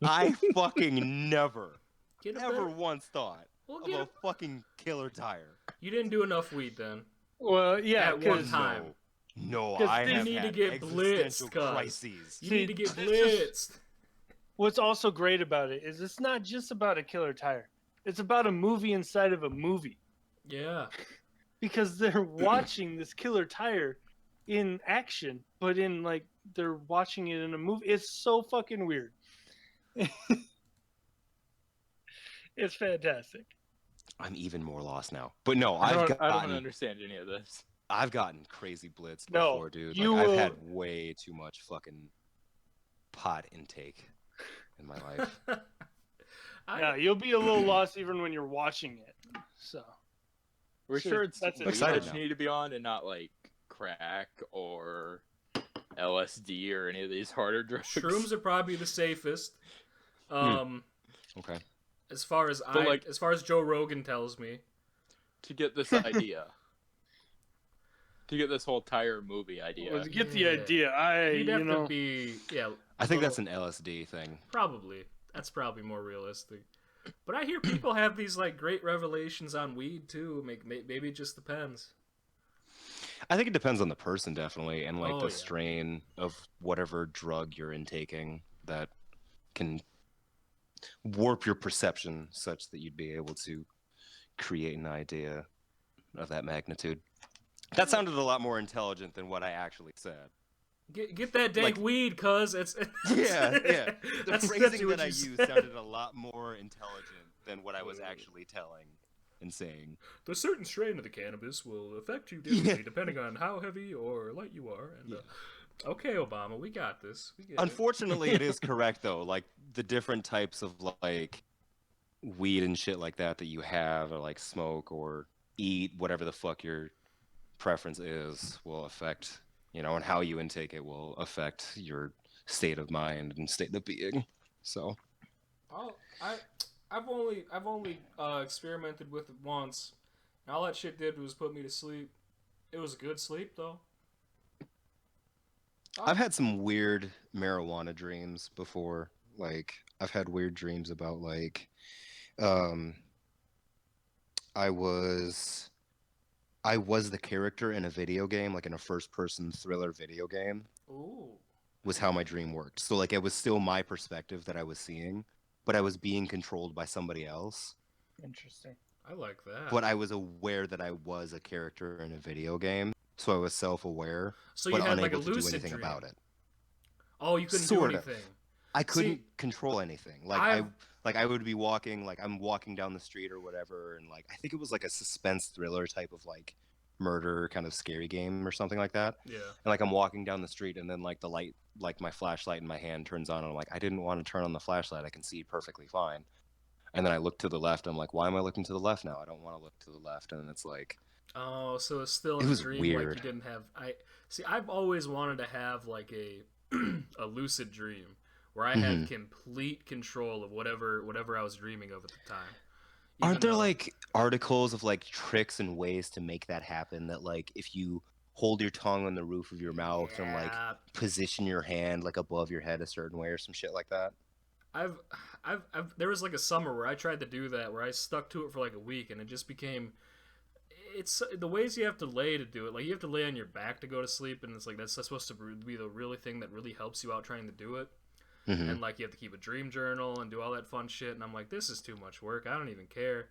I fucking never, Get a ever better- once thought Well, of get a a- fucking killer tire. You didn't do enough weed then. Well, yeah, At one 'cause- time. No, 'Cause I they have need to had get blitzed, existential cuz. crises. You See, need to get this is- blitzed. what's also great about it is it's not just about a killer tire. It's about a movie inside of a movie. Yeah. Because they're watching this killer tire in action, but in like they're watching it in a movie. It's so fucking weird. It's fantastic. I'm even more lost now. But no, I I've don't gotten, understand any of this. I've gotten crazy blitzed No, before, dude. you Like, I've will- had way too much fucking pot intake in my life. Yeah, you'll be a little lost even when you're watching it. So We're So sure it's that's weed excited that now. you need to be on, and not like crack or LSD or any of these harder drugs. Shrooms are probably the safest. Um, Okay. as far as But, as far as Joe Rogan tells me. to get this idea. To get this whole entire movie idea. well, to get the Yeah. idea, You'd have to be I think little- that's an LSD thing. probably. That's probably more realistic. But I hear people have these like great revelations on weed too. Maybe it just depends. I think it depends on the person, definitely, and like Oh, the yeah. strain of whatever drug you're intaking that can warp your perception such that you'd be able to create an idea of that magnitude. That sounded a lot more intelligent than what I actually said. Get that dank Like- weed, cuz it's Yeah, yeah. The That's phrasing what that I you used said. sounded a lot more intelligent than what I was actually telling and saying. The certain strain of the cannabis will affect you differently depending on how heavy or light you are. And okay, Obama, we got this. We get it. Unfortunately, it is correct though. Like the different types of like weed and shit like that you have, or like smoke or eat, whatever the fuck your preference is, will affect, you know, and how you intake it will affect your state of mind and state of being. So I've only experimented with it once, and all that shit did was put me to sleep. It was a good sleep though. I've had some weird marijuana dreams before. Like I've had weird dreams about like I was the character in a video game, like in a first person thriller video game, Ooh. was how my dream worked. So like it was still my perspective that I was seeing, but I was being controlled by somebody else. Interesting. I like that. But I was aware that I was a character in a video game, so I was self-aware, So but you had like unable a to do lucid anything dream. about it. Oh, you couldn't Sort do of. anything. I couldn't See, control anything. Like I would be walking, like I'm walking down the street or whatever, and like I think it was like a suspense thriller type of like murder kind of scary game or something like that. Yeah. And like I'm walking down the street, and then like the light, like my flashlight in my hand turns on, and I'm like, I didn't want to turn on the flashlight. I can see perfectly fine. And then I look to the left. I'm like, why am I looking to the left now? I don't want to look to the left. And it's like, Oh, so it's still It in a was dream weird. like you didn't have. I've always wanted to have like a a lucid dream where I had complete control of whatever I was dreaming of at the time. aren't Even there though- like articles of like tricks and ways to make that happen? That like if you hold your tongue on the roof of your mouth and like Yeah, position your hand like above your head a certain way or some shit like that. I've there was like a summer where I tried to do that where I stuck to it for like a week and it just became it's the ways you have to lay to do it. Like you have to lay on your back to go to sleep, and it's like that's supposed to be the really thing that really helps you out trying to do it. Mhm. And like you have to keep a dream journal and do all that fun shit. And I'm like, this is too much work. I don't even care.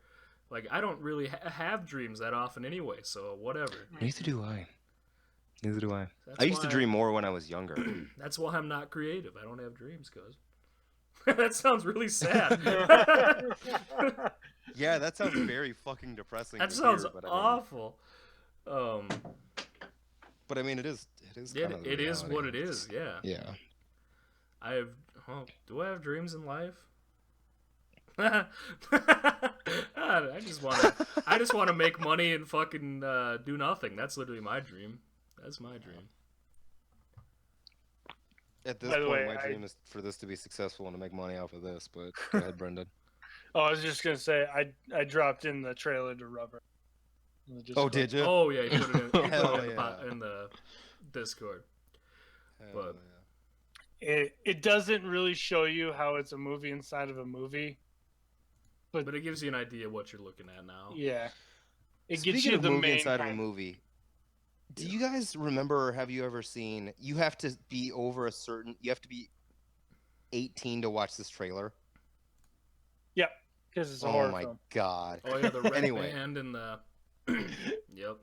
Like I don't really have dreams that often anyway, so whatever. Neither do I. Neither do I. That's I used to why- dream more when I was younger. That's why I'm not creative. I don't have dreams, cuz. That sounds really sad. Yeah, that sounds very fucking depressing. That to sounds hear, but I mean, awful. But I mean, it is. It, kind of the it is reality. what it is. Yeah. Yeah. I have. Oh, do I have dreams in life? I just want to. I just want to make money and fucking do nothing. That's literally my dream. That's my dream. At this By the point, way, my dream is for this to be successful and to make money off of this. But go ahead, Brendan. Oh, I was just gonna say I dropped in the trailer to Rubber. Oh, did you? Oh yeah, you put it in, Hell in the Discord. Hell but- yeah. It doesn't really show you how it's a movie inside of a movie. But it gives you an idea what you're looking at now. Yeah. It Speaking gets you of the movie main inside of a kind- movie, do you guys remember or have you ever seen? You have to be over a certain. You have to be 18 to watch this trailer. Yep, because it's a Oh horror my film. god. Oh yeah, the red Anyway. band and the. Yep.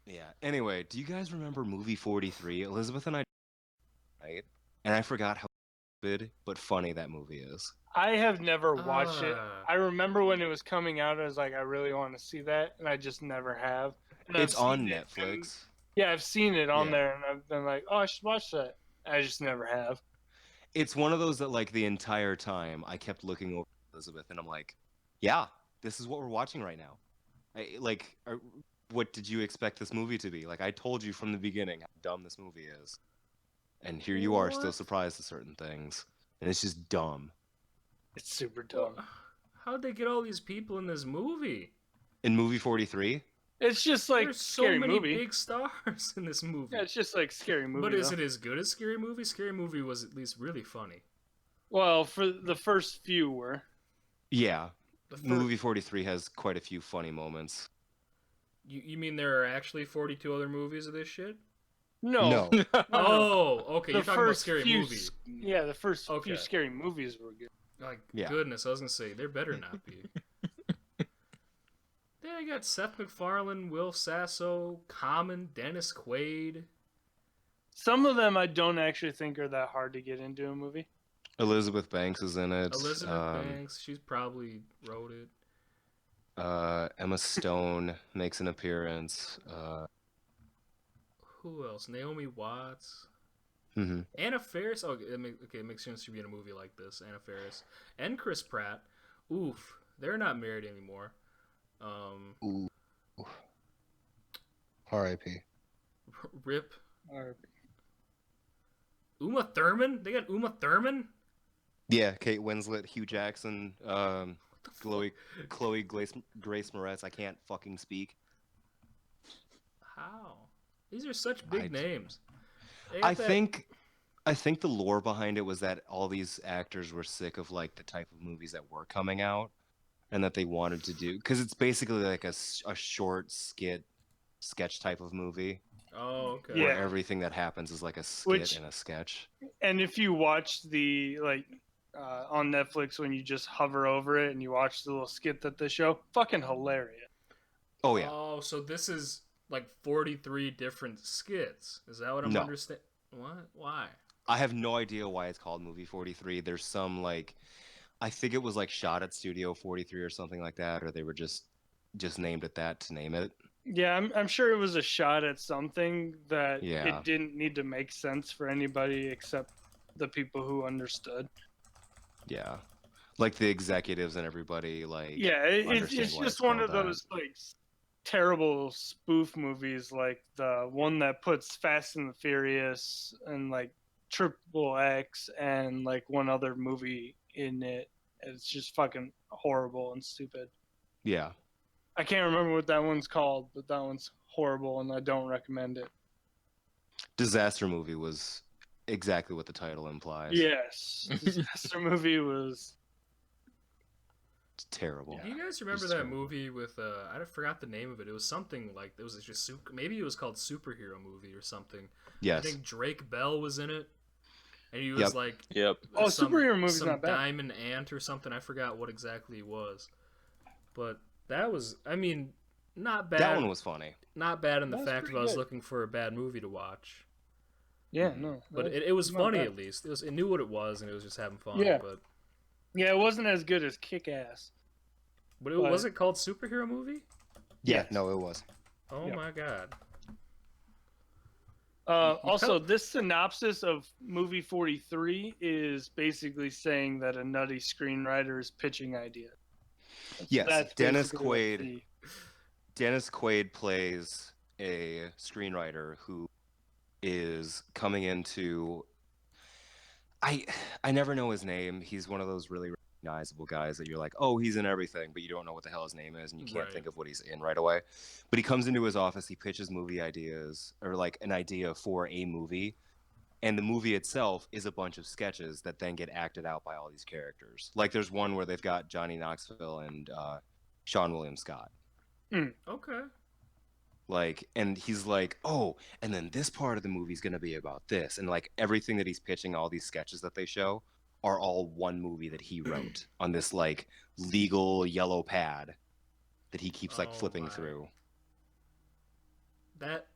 Yeah. Anyway, do you guys remember movie 43? Elizabeth and I. Right. And I forgot how stupid but funny that movie is. I have never watched it. Ah. I remember when it was coming out, I was like, I really want to see that, and I just never have. And I've It's on seen it, and- Netflix. yeah, I've seen it on Yeah. there, and I've been like, oh, I should watch that. I just never have. It's one of those that like the entire time I kept looking over Elizabeth, and I'm like, yeah, this is what we're watching right now. What did you expect this movie to be? Like, I told you from the beginning how dumb this movie is, and here you are still What? surprised at certain things, and it's just dumb. It's super dumb. How'd they get all these people in this movie? In movie 43, It's just like There's so scary many movie. big stars in this movie. Yeah, it's just like scary movie. But is though. it as good as Scary Movie? Scary Movie was at least really funny. Well, for the first few were. yeah, The fir- movie 43 has quite a few funny moments. You mean there are actually 42 other movies of this shit? No. Oh, okay. The You're talking about first Scary few, Movie. yeah, the first Okay. few scary movies were good. Like, Yeah. goodness, I was gonna say there better not be. Then I got Seth MacFarlane, Will Sasso, Common, Dennis Quaid. Some of them I don't actually think are that hard to get into a movie. Elizabeth Banks is in it. Elizabeth Banks, she's probably wrote it. Emma Stone makes an appearance. Who else? Naomi Watts. Mhm. Anna Faris. Oh, it makes sense to be in a movie like this. Anna Faris and Chris Pratt. Oof, they're not married anymore. Ooh. R.I.P. Rip. Or Uma Thurman. They got Uma Thurman. Yeah, Kate Winslet, Hugh Jackson, What the fuck? Chloe Grace Moretz. I can't fucking speak. How? These are such big names. They I got that- think the lore behind it was that all these actors were sick of like the type of movies that were coming out, and that they wanted to do, because it's basically like a short sketch type of movie Oh, okay. Yeah. where everything that happens is like a skit Which- and a sketch. And if you watch the on Netflix when you just hover over it and you watch the little skit that they show, fucking hilarious. Oh yeah, Oh, so this is like 43 different skits. Is that what I'm No. understanding? What? Why? I have no idea why it's called Movie 43. There's some like, I think it was like shot at Studio 43 or something like that, or they were just named it that to name it. Yeah, I'm sure it was a shot at something that Yeah. it didn't need to make sense for anybody except the people who understood. Yeah, like the executives and everybody. Like, Yeah, understand it's why just it's one called of that. those like terrible spoof movies, like the one that puts Fast and the Furious and like Triple X and like one other movie in it. It's just fucking horrible and stupid. yeah. I can't remember what that one's called, but that one's horrible and I don't recommend it. Disaster movie was exactly what the title implies. Yes, disaster movie was. It's terrible. Do you guys remember Just that terrible. movie with I forgot the name of it. It was something like it was just maybe it was called Superhero Movie or something. Yes. I think Drake Bell was in it, and he was Yep. like Yep. Oh, superhero movie's some not bad. diamond ant or something. I forgot what exactly it was, but that was not bad. That one was funny. not bad in the That was fact of pretty I was good. looking for a bad movie to watch. Yeah, no, But that- it was not funny bad. at least. It knew what it was and it was just having fun. Yeah. But yeah, it wasn't as good as Kick Ass. it But- was it called Superhero Movie? Yeah. Yes. No, it was. Oh Yeah. my god. Also, this synopsis of movie 43 is basically saying that a nutty screenwriter is pitching ideas. Yes, Dennis basically what Quaid. the- Dennis Quaid plays a screenwriter who is coming into. I never know his name. He's one of those really recognizable guys that you're like, oh, he's in everything, but you don't know what the hell his name is, and you can't Right. think of what he's in right away. But he comes into his office, he pitches movie ideas, or like an idea for a movie, and the movie itself is a bunch of sketches that then get acted out by all these characters. Like there's one where they've got Johnny Knoxville and Sean William Scott. Okay. Like, and he's like, oh, and then this part of the movie's gonna be about this, and like everything that he's pitching, all these sketches that they show, are all one movie that he wrote on this like legal yellow pad that he keeps like Oh flipping my. through. That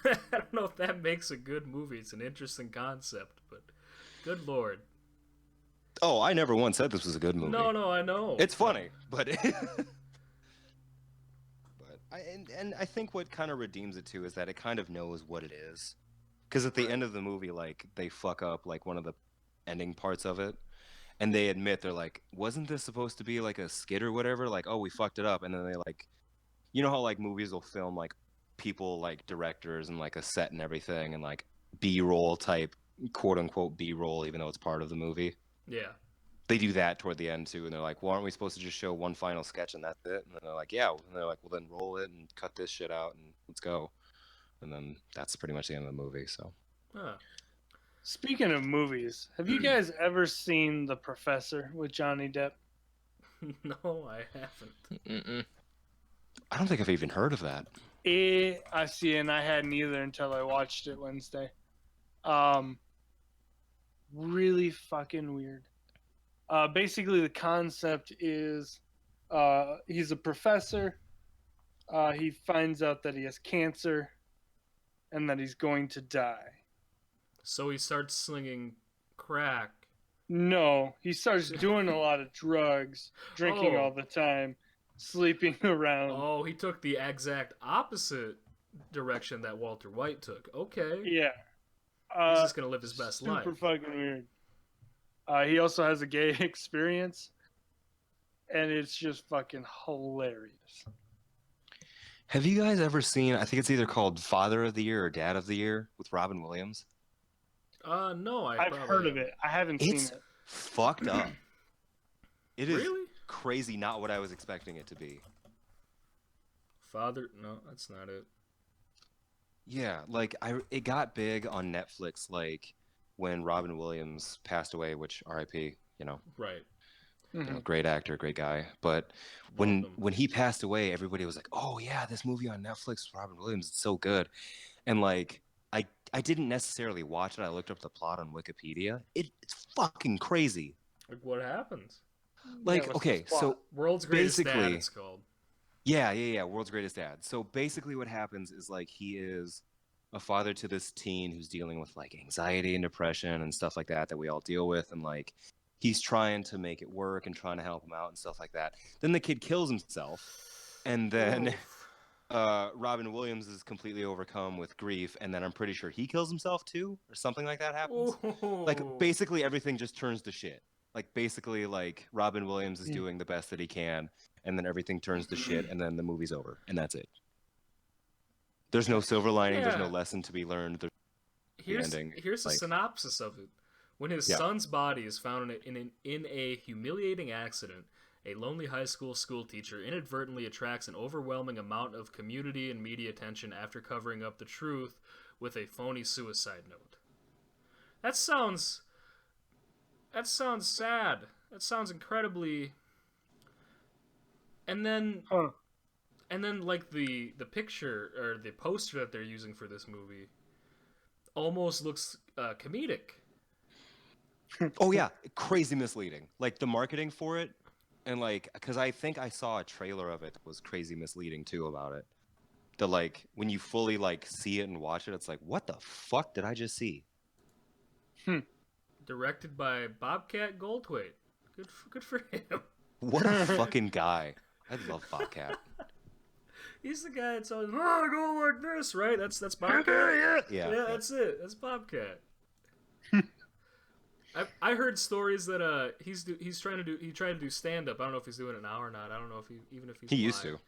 I don't know if that makes a good movie. It's an interesting concept, but good lord. Oh, I never once said this was a good movie. No, I know. It's funny, but and I think what kind of redeems it too is that it kind of knows what it is, because at the end of the movie, like they fuck up like one of the ending parts of it, and they admit they're like, wasn't this supposed to be like a skit or whatever? Like, oh, we fucked it up, and then they like, you know how like movies will film like people like directors and like a set and everything and like B-roll type, quote unquote B-roll, even though it's part of the movie. Yeah. They do that toward the end too, and they're like, well, aren't we supposed to just show one final sketch and that's it? And then they're like, yeah. And they're like, well, then roll it and cut this shit out and let's go. And then that's pretty much the end of the movie. So Huh. Speaking of movies, have you guys ever seen The Professor with Johnny Depp? No, I haven't. Mm-mm. I don't think I've even heard of that. I see, and I hadn't either until I watched it Wednesday. Really fucking weird. Basically, the concept is he's a professor. He finds out that he has cancer and that he's going to die. So he starts slinging crack. No, he starts doing a lot of drugs, drinking all the time, sleeping around. Oh, he took the exact opposite direction that Walter White took. Okay. Yeah. He's just going to live his best life. Super fucking weird. He also has a gay experience, and it's just fucking hilarious. Have you guys ever seen, I think it's either called Father of the Year or Dad of the Year with Robin Williams? No, I've heard of it. I haven't seen It's it. fucked up. It is Really? crazy, not what I was expecting it to be. Father? No, that's not it. Yeah, like it got big on Netflix like when Robin Williams passed away, which R.I.P., you know. Right. You Mhm. know, great actor, great guy. But when he passed away, everybody was like, "Oh yeah, this movie on Netflix with Robin Williams, it's so good." And like I didn't necessarily watch it. I looked up the plot on Wikipedia. It's fucking crazy. Like, what happens? Like, what's okay, the plot? so World's Greatest Dad, basically- it's called. yeah, World's Greatest Dad. So basically what happens is like he is a father to this teen who's dealing with like anxiety and depression and stuff like that we all deal with, and like he's trying to make it work and trying to help him out and stuff like that. Then the kid kills himself, and then Oof. Robin Williams is completely overcome with grief, and then I'm pretty sure he kills himself too, or something like that happens. Like Ooh. basically everything just turns to shit. Like basically like Robin Williams is Mm. doing the best that he can, and then everything turns to shit, and then the movie's over, and that's it. There's no silver lining. There's no Yeah. lesson to be learned. Here's ending, here's a like- synopsis of it. When his Yeah. son's body is found in a humiliating accident, a lonely high school teacher inadvertently attracts an overwhelming amount of community and media attention after covering up the truth with a phony suicide note. That sounds sad. That sounds incredibly. And then Huh. like the picture or the poster that they're using for this movie almost looks comedic. Oh yeah, crazy misleading. Like the marketing for it, and like because I think I saw a trailer of it that was crazy misleading too about it. The like when you fully like see it and watch it, it's like what the fuck did I just see? Directed by Bobcat Goldthwait. Good for him. What a fucking guy! I love Bobcat. He's the guy that's always go like this, right? That's Bobcat. Yeah. Yeah, that's it. That's Bobcat. I heard stories that he tried to do stand up. I don't know if he's doing it now or not. I don't know if he's He used live.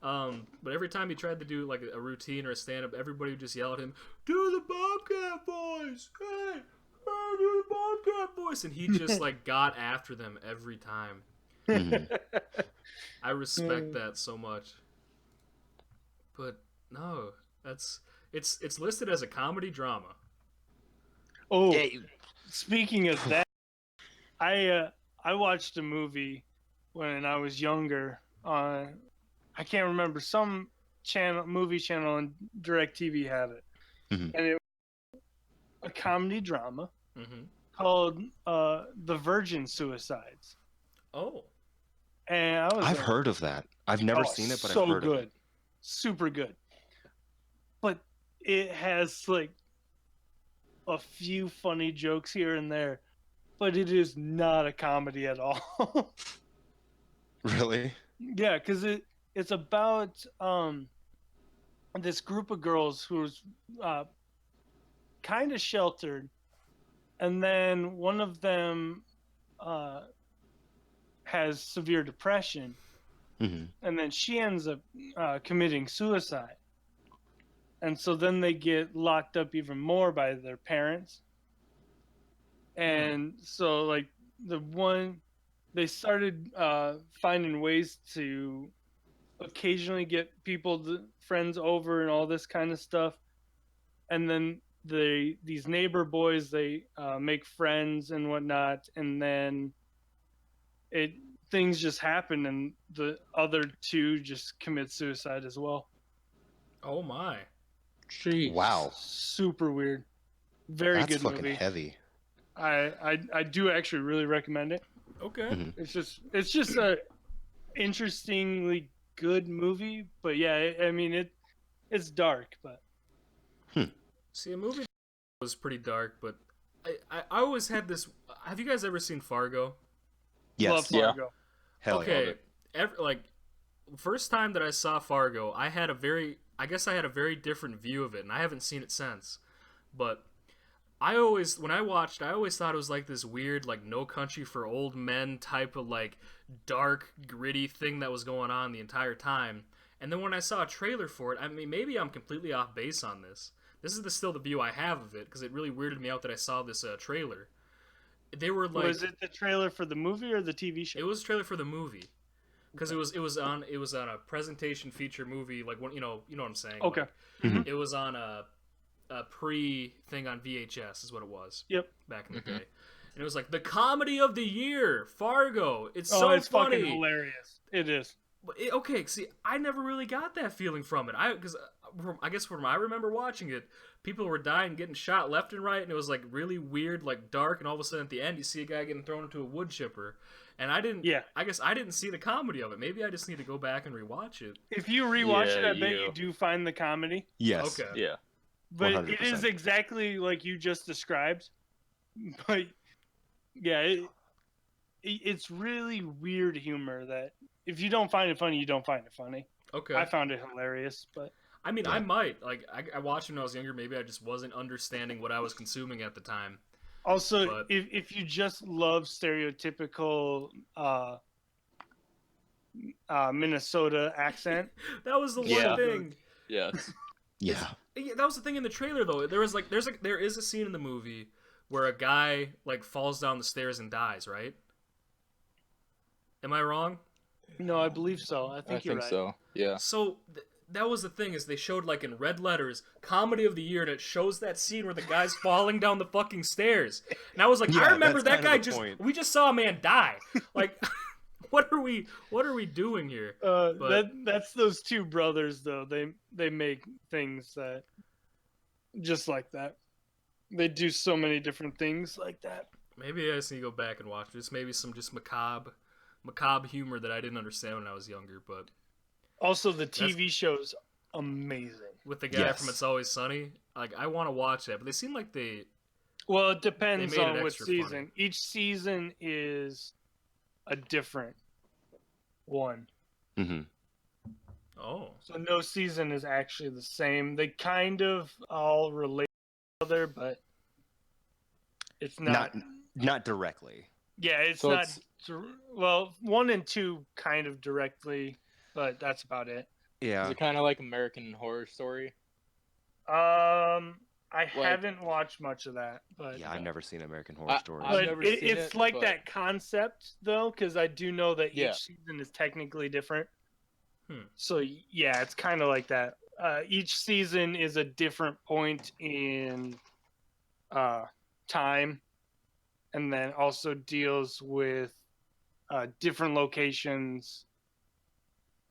to. But every time he tried to do like a routine or a stand up, everybody would just yell at him, "Do the Bobcat voice! Hey, do the Bobcat voice!" And he just like got after them every time. Mhm. I respect that so much. But no, it's listed as a comedy drama. Oh, Yeah, you- speaking of that, I watched a movie when I was younger. I can't remember, some movie channel on DirecTV had it, Mhm. and it was a comedy drama Mm-hmm. called The Virgin Suicides. Oh, And I was I've like, heard of that. I've never "Oh, seen it, but so I've heard good, of it. super good. But it has like a few funny jokes here and there, but it is not a comedy at all. Really? Yeah, because it's about this group of girls who's kind of sheltered, and then one of them has severe depression, Hmm. and then she ends up committing suicide. And so then they get locked up even more by their parents. And so, like, they started finding ways to occasionally get friends over and all this kind of stuff. And then these neighbor boys, they make friends and whatnot. And then things just happen, and the other two just commit suicide as well. Oh my. Jeez. Wow, Super weird. Very that's good fucking movie. heavy. I do actually really recommend it. Okay. Mhm. It's just a interestingly good movie, but yeah, I mean it's dark, but See, a movie was pretty dark, but I always had this. Have you guys ever seen Fargo? Yes. love Yeah. Fargo. Hell yeah. Okay. Like, first time that I saw Fargo, I guess I had a very different view of it, and I haven't seen it since. But when I watched, I always thought it was like this weird, like, No Country for Old Men type of, like, dark, gritty thing that was going on the entire time. And then when I saw a trailer for it, I mean, maybe I'm completely off base on this. This is still the view I have of it, because it really weirded me out that I saw this trailer. They were like, Was it the trailer for the movie or the TV show? it was a trailer for the movie, because it was on a presentation feature movie, like, you know what I'm saying. Okay. Like, it was on a pre thing on VHS is what it was. Yep. Back in the Mhm. day, and it was like the comedy of the year, Fargo. It's Oh, so it's funny. fucking hilarious. It is. But okay, see, I never really got that feeling from it. I guess from I remember watching it, people were dying, getting shot left and right, and it was like really weird, like dark, and all of a sudden at the end you see a guy getting thrown into a wood chipper. And I didn't. Yeah. I guess I didn't see the comedy of it. Maybe I just need to go back and rewatch it. If you rewatch it, Yeah, I bet you- you do find the comedy. Yes. Okay. Yeah. But 100%. it is exactly like you just described. But yeah, it's really weird humor that if you don't find it funny, you don't find it funny. Okay. I found it hilarious, but I mean, Yeah. I might. Like, I watched it when I was younger. Maybe I just wasn't understanding what I was consuming at the time. also But- if you just love stereotypical Minnesota accent, That was the Yeah. one thing. Yes. Yeah. Yeah, that was the thing in the trailer, though. There is a scene in the movie where a guy like falls down the stairs and dies. Right? Am I wrong? no, I believe so. I I think you're think right. so. Yeah. So that was the thing, is they showed like in red letters comedy of the year, and it shows that scene where the guy's falling down the fucking stairs, and I was like, Yeah, I remember that's that kind guy of the just point. we just saw a man die. Like, what are we doing here? But- That's those two brothers though. They make things that just like that. They do so many different things like that. Maybe I just need to go back and watch this. Maybe some just macabre humor that I didn't understand when I was younger. But Also, the TV show's amazing. with the guy Yes. from It's Always Sunny, like, I want to watch that, but they seem like they. Well, it depends made it on what extra season. funny. Each season is a different one. Hmm. Oh, So no season is actually the same. They kind of all relate to each other, but it's not. Not directly. Yeah, it's So not. it's- Well, 1 and 2 kind of directly, but that's about it. Is Yeah. it kind of like American Horror Story? I haven't watched much of that, but Yeah, I've never seen American Horror I- Story. I've but never it, seen it's it, like but- that concept though, because I do know that Yeah. each season is technically different. Hmm. So yeah, it's kind of like that. Each season is a different point in time, and then also deals with different locations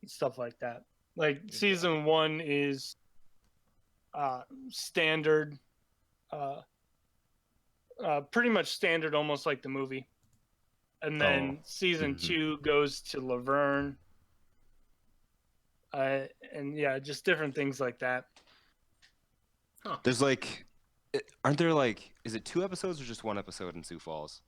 and stuff like that. Like season 1 is standard, pretty much standard, almost like the movie. And then season Mhm. 2 goes to Laverne. And yeah, just different things like that. There's like, aren't there like, is it 2 episodes or just 1 episode in Sioux Falls?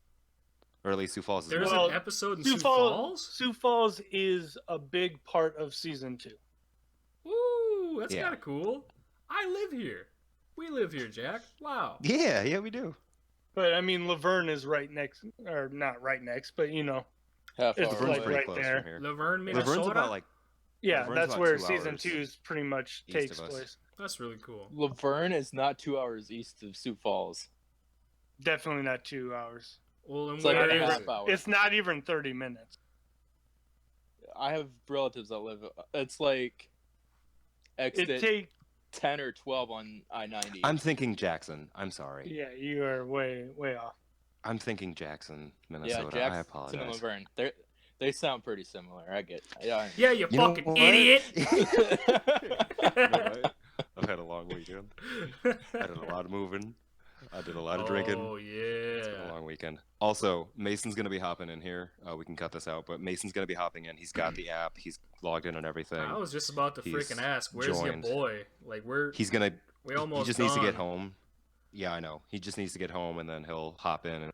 Or at least Sioux Falls is there's one. Well, an episode in Sioux Sioux Falls. Sioux Falls is a big part of season 2. Ooh, that's Yeah. kind of cool. I live here. We live here, Jack. Wow. Yeah, we do. But I mean, Laverne is right next, or not right next, but Half It's hour Laverne's like away. pretty right close there. from here. Laverne, Minnesota. Laverne's about like yeah, Laverne's that's about where 2 season hours 2 pretty much east takes of us. place. That's really cool. Laverne is not 2 hours east of Sioux Falls. Definitely not 2 hours. Well, then It's like where a is half it? hour. It's not even 30 minutes. I have relatives that live. It's like It exit take 10 or 12 on I-90. I'm thinking Jackson. I'm sorry. yeah, you are way off. I'm thinking Jackson, yeah, Minnesota. I Jackson and apologize. Laverne. They sound pretty similar. I get. Yeah. Yeah, you You know fucking what? idiot. You know what? I've had a long weekend. I did a lot of moving. I did a lot of drinking. Oh It's been a yeah. long weekend. Also, Mason's gonna be hopping in here. We can cut this out, but Mason's gonna be hopping in. He's got the app. He's logged in and everything. I was just about to He's freaking ask, where's joined. your boy? Like He's gonna. we He almost just needs to get gone. home. Yeah, I know. He just needs to get home, and then he'll hop in. And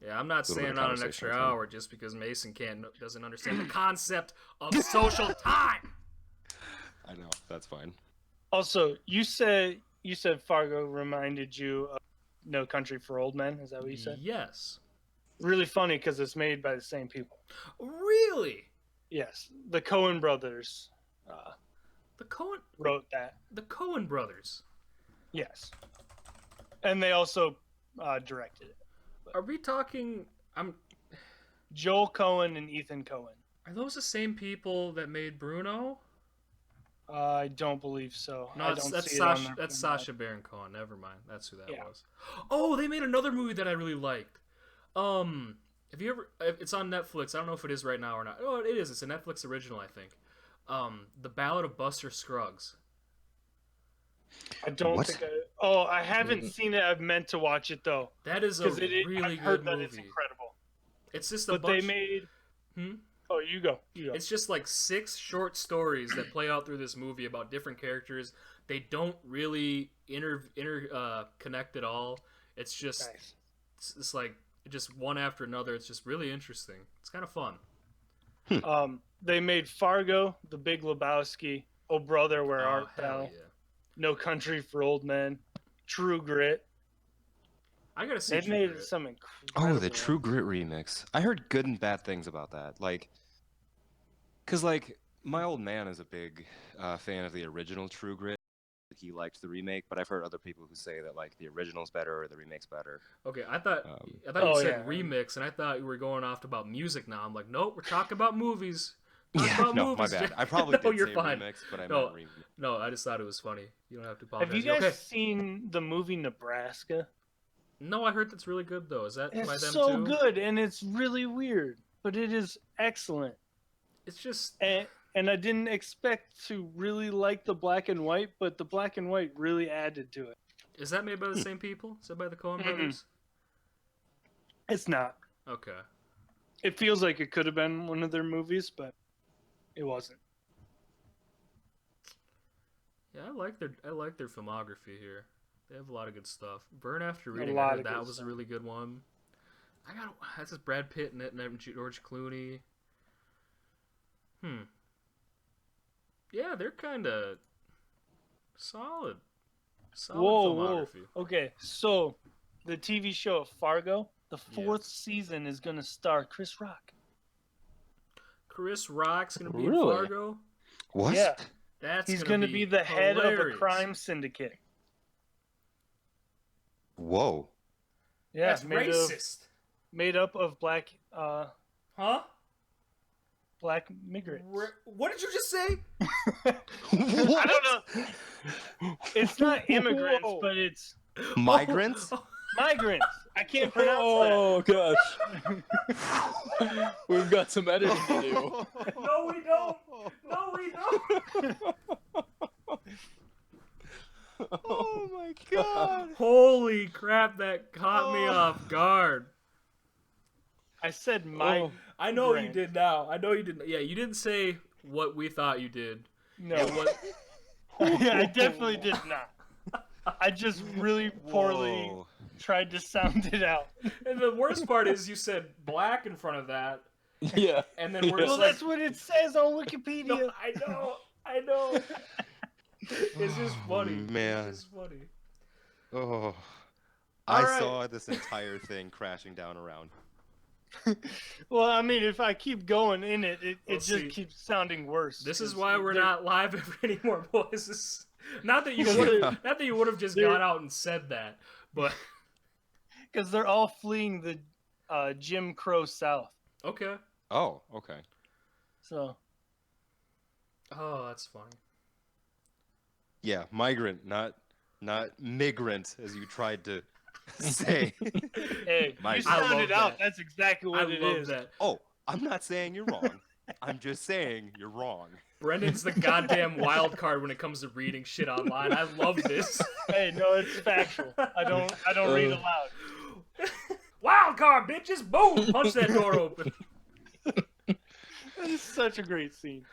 Yeah, I'm not Little bit staying of on an conversation extra with him. hour just because Mason doesn't understand the concept of social time. I know that's fine. Also, you said Fargo reminded you of No Country for Old Men. Is that what you said? Yes. Really funny because it's made by the same people. Really? Yes, the Coen brothers The Cohen wrote that. brothers. Yes, and they also directed it. Are we talking? Joel Cohen and Ethan Cohen. Are those the same people that made Bruno? I don't believe so. No, I that's don't see it on Sasha. their That's film. Sasha Baron Cohen. Never mind. That's who that Yeah. was. Oh, they made another movie that I really liked. Have you ever? It's on Netflix. I don't know if it is right now or not. Oh, it is. It's a Netflix original, I think. The Ballad of Buster Scruggs. I don't What? think. I haven't seen it. I've meant to watch it though That is a because really I've heard good that movie. it's incredible. It's just a But bunch. they made. Hmm? Oh, you go. It's just like 6 short stories that play out through this movie about different characters. They don't really connect at all. It's just Nice. it's like just one after another. It's just really interesting. It's kind of fun. They made Fargo, The Big Lebowski, Oh Brother, Where Oh Art hell Thou, yeah! No Country for Old Men, True Grit. I gotta see. They've True made Grit. some Oh, incredible. the True Grit remix. I heard good and bad things about that. Cause my old man is a big fan of the original True Grit. He liked the remake, but I've heard other people who say that the original's better or the remake's better. Okay, I thought you Oh, said yeah. remix, and I thought you were going off about music. Now I'm like, nope, we're talking about movies. Talk Yeah, about no, my movies, bad. Jack. I probably No, did you're say fine. remix, but I No. meant remix. No, I just thought it was funny. You don't have to apologize. Have you guys Okay. seen the movie Nebraska? No, I heard that's really good though. Is that by them It's so too? good, and it's really weird, but it is excellent. It's just And I didn't expect to really like the black and white, but the black and white really added to it. is that made by the same people? Is that by the Coen Mm-mm. brothers? It's not. Okay. It feels like it could have been one of their movies, but it wasn't. Yeah, I like their filmography here. They have a lot of good stuff. Burn After A Reading, lot I heard of that good was stuff. a really good one. That's just Brad Pitt in it and George Clooney. Yeah, they're kind of solid. Solid Whoa. filmography. Okay, so the TV show Fargo, the fourth season is going to star Chris Rock. Chris Rock's gonna be Really? in Fargo. What? Yeah, That's he's going to be the head of a hilarious. crime syndicate. Whoa. Yeah, That's racist. made up of black Huh? migrants. What did you just say? I don't know. It's not immigrants, Whoa. but it's Migrants? migrants. I can't pronounce Oh gosh. We've got some editing to do. No, we don't. No, we don't. Oh my god. Holy crap, that caught me off guard. that. I said my. Oh. I know you Right. did now. I know you didn't. Yeah, you didn't say what we thought you did. No, Yeah, what? yeah, I definitely did not. I just really poorly Whoa. tried to sound it out. And the worst part is you said black in front of that, Yeah. and then we're Well, just like, that's what it says on Wikipedia. no, I know. It's just funny. Man. It's just funny. Oh. I Alright. saw this entire thing crashing down around. Well, I mean, if I keep going in it, it Well, just see, keeps sounding worse. This is 'cause why we're they're- not live anymore, boys. Not that you would have just They're- got out and said that, but because they're all fleeing the Jim Crow South. okay. Oh, okay. So Oh, that's funny. Yeah, migrant, not migrant, as you tried to say. hey, My- you I love sounded out. that. That's exactly I what it love is. that. Oh, I'm not saying you're wrong. I'm just saying you're wrong. Brendan's the goddamn wild card when it comes to reading shit online. I love this. Hey, no, it's factual. I don't read aloud. Wild card, bitches! Boom! Punch that door open. That is such a great scene.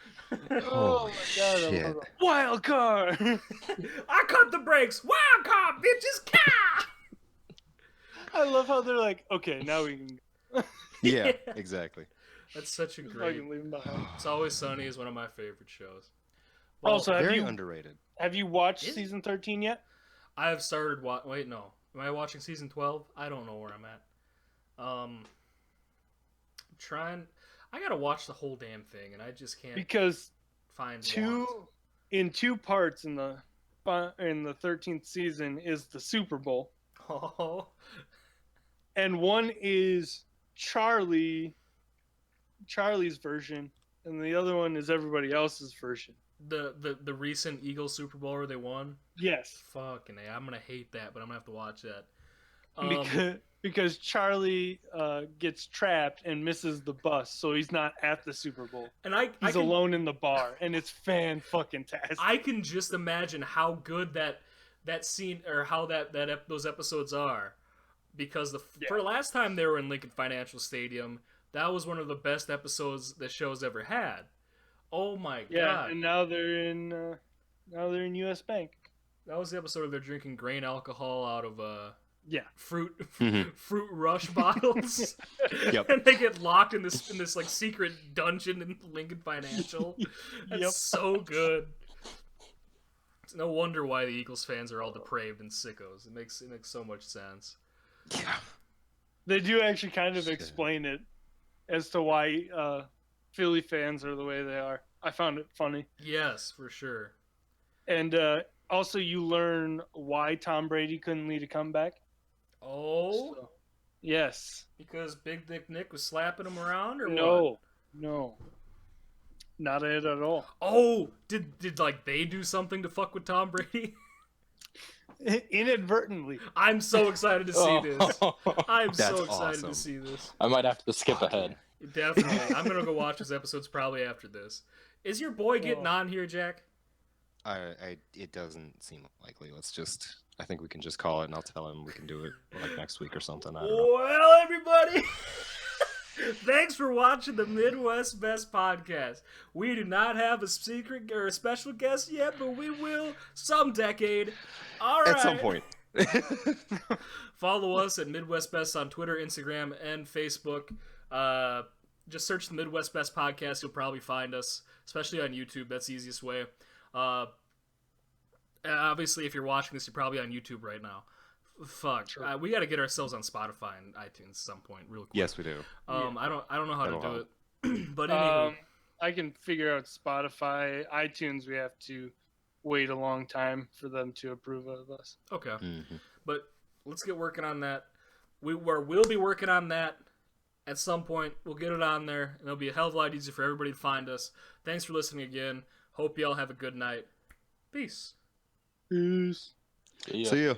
Oh, my god! I shit. love it. Wild card. I cut the brakes. Wild card, bitches! Ka! I love how they're like, okay, now we can Yeah, exactly. That's such a great. fucking leave him behind. It's Always Sunny is one of my favorite shows. Well, Also, have Very you underrated. watched Is it? season 13 yet? I have started. Wait, no. Am I watching season 12? I don't know where I'm at. Trying. I gotta watch the whole damn thing, and I just can't Because find in two parts in the 13th season is the Super Bowl, Oh, and one is Charlie's version, and the other one is everybody else's version. the recent Eagles Super Bowl where they won. Yes, Fucking A, I'm gonna hate that, but I'm gonna have to watch that. because Charlie gets trapped and misses the bus, so he's not at the Super Bowl. and I He's can, alone in the bar, and it's fan-fucking-tastic. I can just imagine how good that scene or how those episodes are, because for the last time they were in Lincoln Financial Stadium, that was one of the best episodes the show's ever had. Oh my god! And now they're in U.S. Bank. That was the episode of they're drinking grain alcohol out of Yeah. fruit Mhm. fruit rush bottles. Yep. And they get locked in this like secret dungeon in Lincoln Financial. That's Yep. so good. It's no wonder why the Eagles fans are all depraved and sickos. It makes so much sense. Yeah. They do actually kind of Shit. explain it as to why Philly fans are the way they are. I found it funny. Yes, for sure. And also, you learn why Tom Brady couldn't lead a comeback. Oh, So, yes. because Big Dick Nick was slapping him around, or what? No. Not it at all. Oh, did like they do something to fuck with Tom Brady? Inadvertently. I'm so excited to see this. I'm That's so excited awesome. to see this. I might have to skip ahead. Definitely. I'm gonna go watch his episodes probably after this. Is your boy getting Oh. on here, Jack? It doesn't seem likely. I think we can just call it, and I'll tell him we can do it like next week or something. I don't know. Well, everybody, thanks for watching the Midwest Best Podcast. We do not have a secret or a special guest yet, but we will some decade. All right. At some point. Follow us at Midwest Best on Twitter, Instagram, and Facebook. Just search the Midwest Best Podcast. You'll probably find us, especially on YouTube. That's the easiest way. Obviously, if you're watching this, you're probably on YouTube right now. Fuck, Sure. we got to get ourselves on Spotify and iTunes at some point, real quick. Yes, we do. I don't know how That'll to do help. it, but anywho, I can figure out Spotify. iTunes, we have to wait a long time for them to approve of us. okay. Mhm. But let's get working on that. We'll be working on that at some point. We'll get it on there, and it'll be a hell of a lot easier for everybody to find us. Thanks for listening again. Hope you all have a good night. Peace. Peace. Yeah. See ya.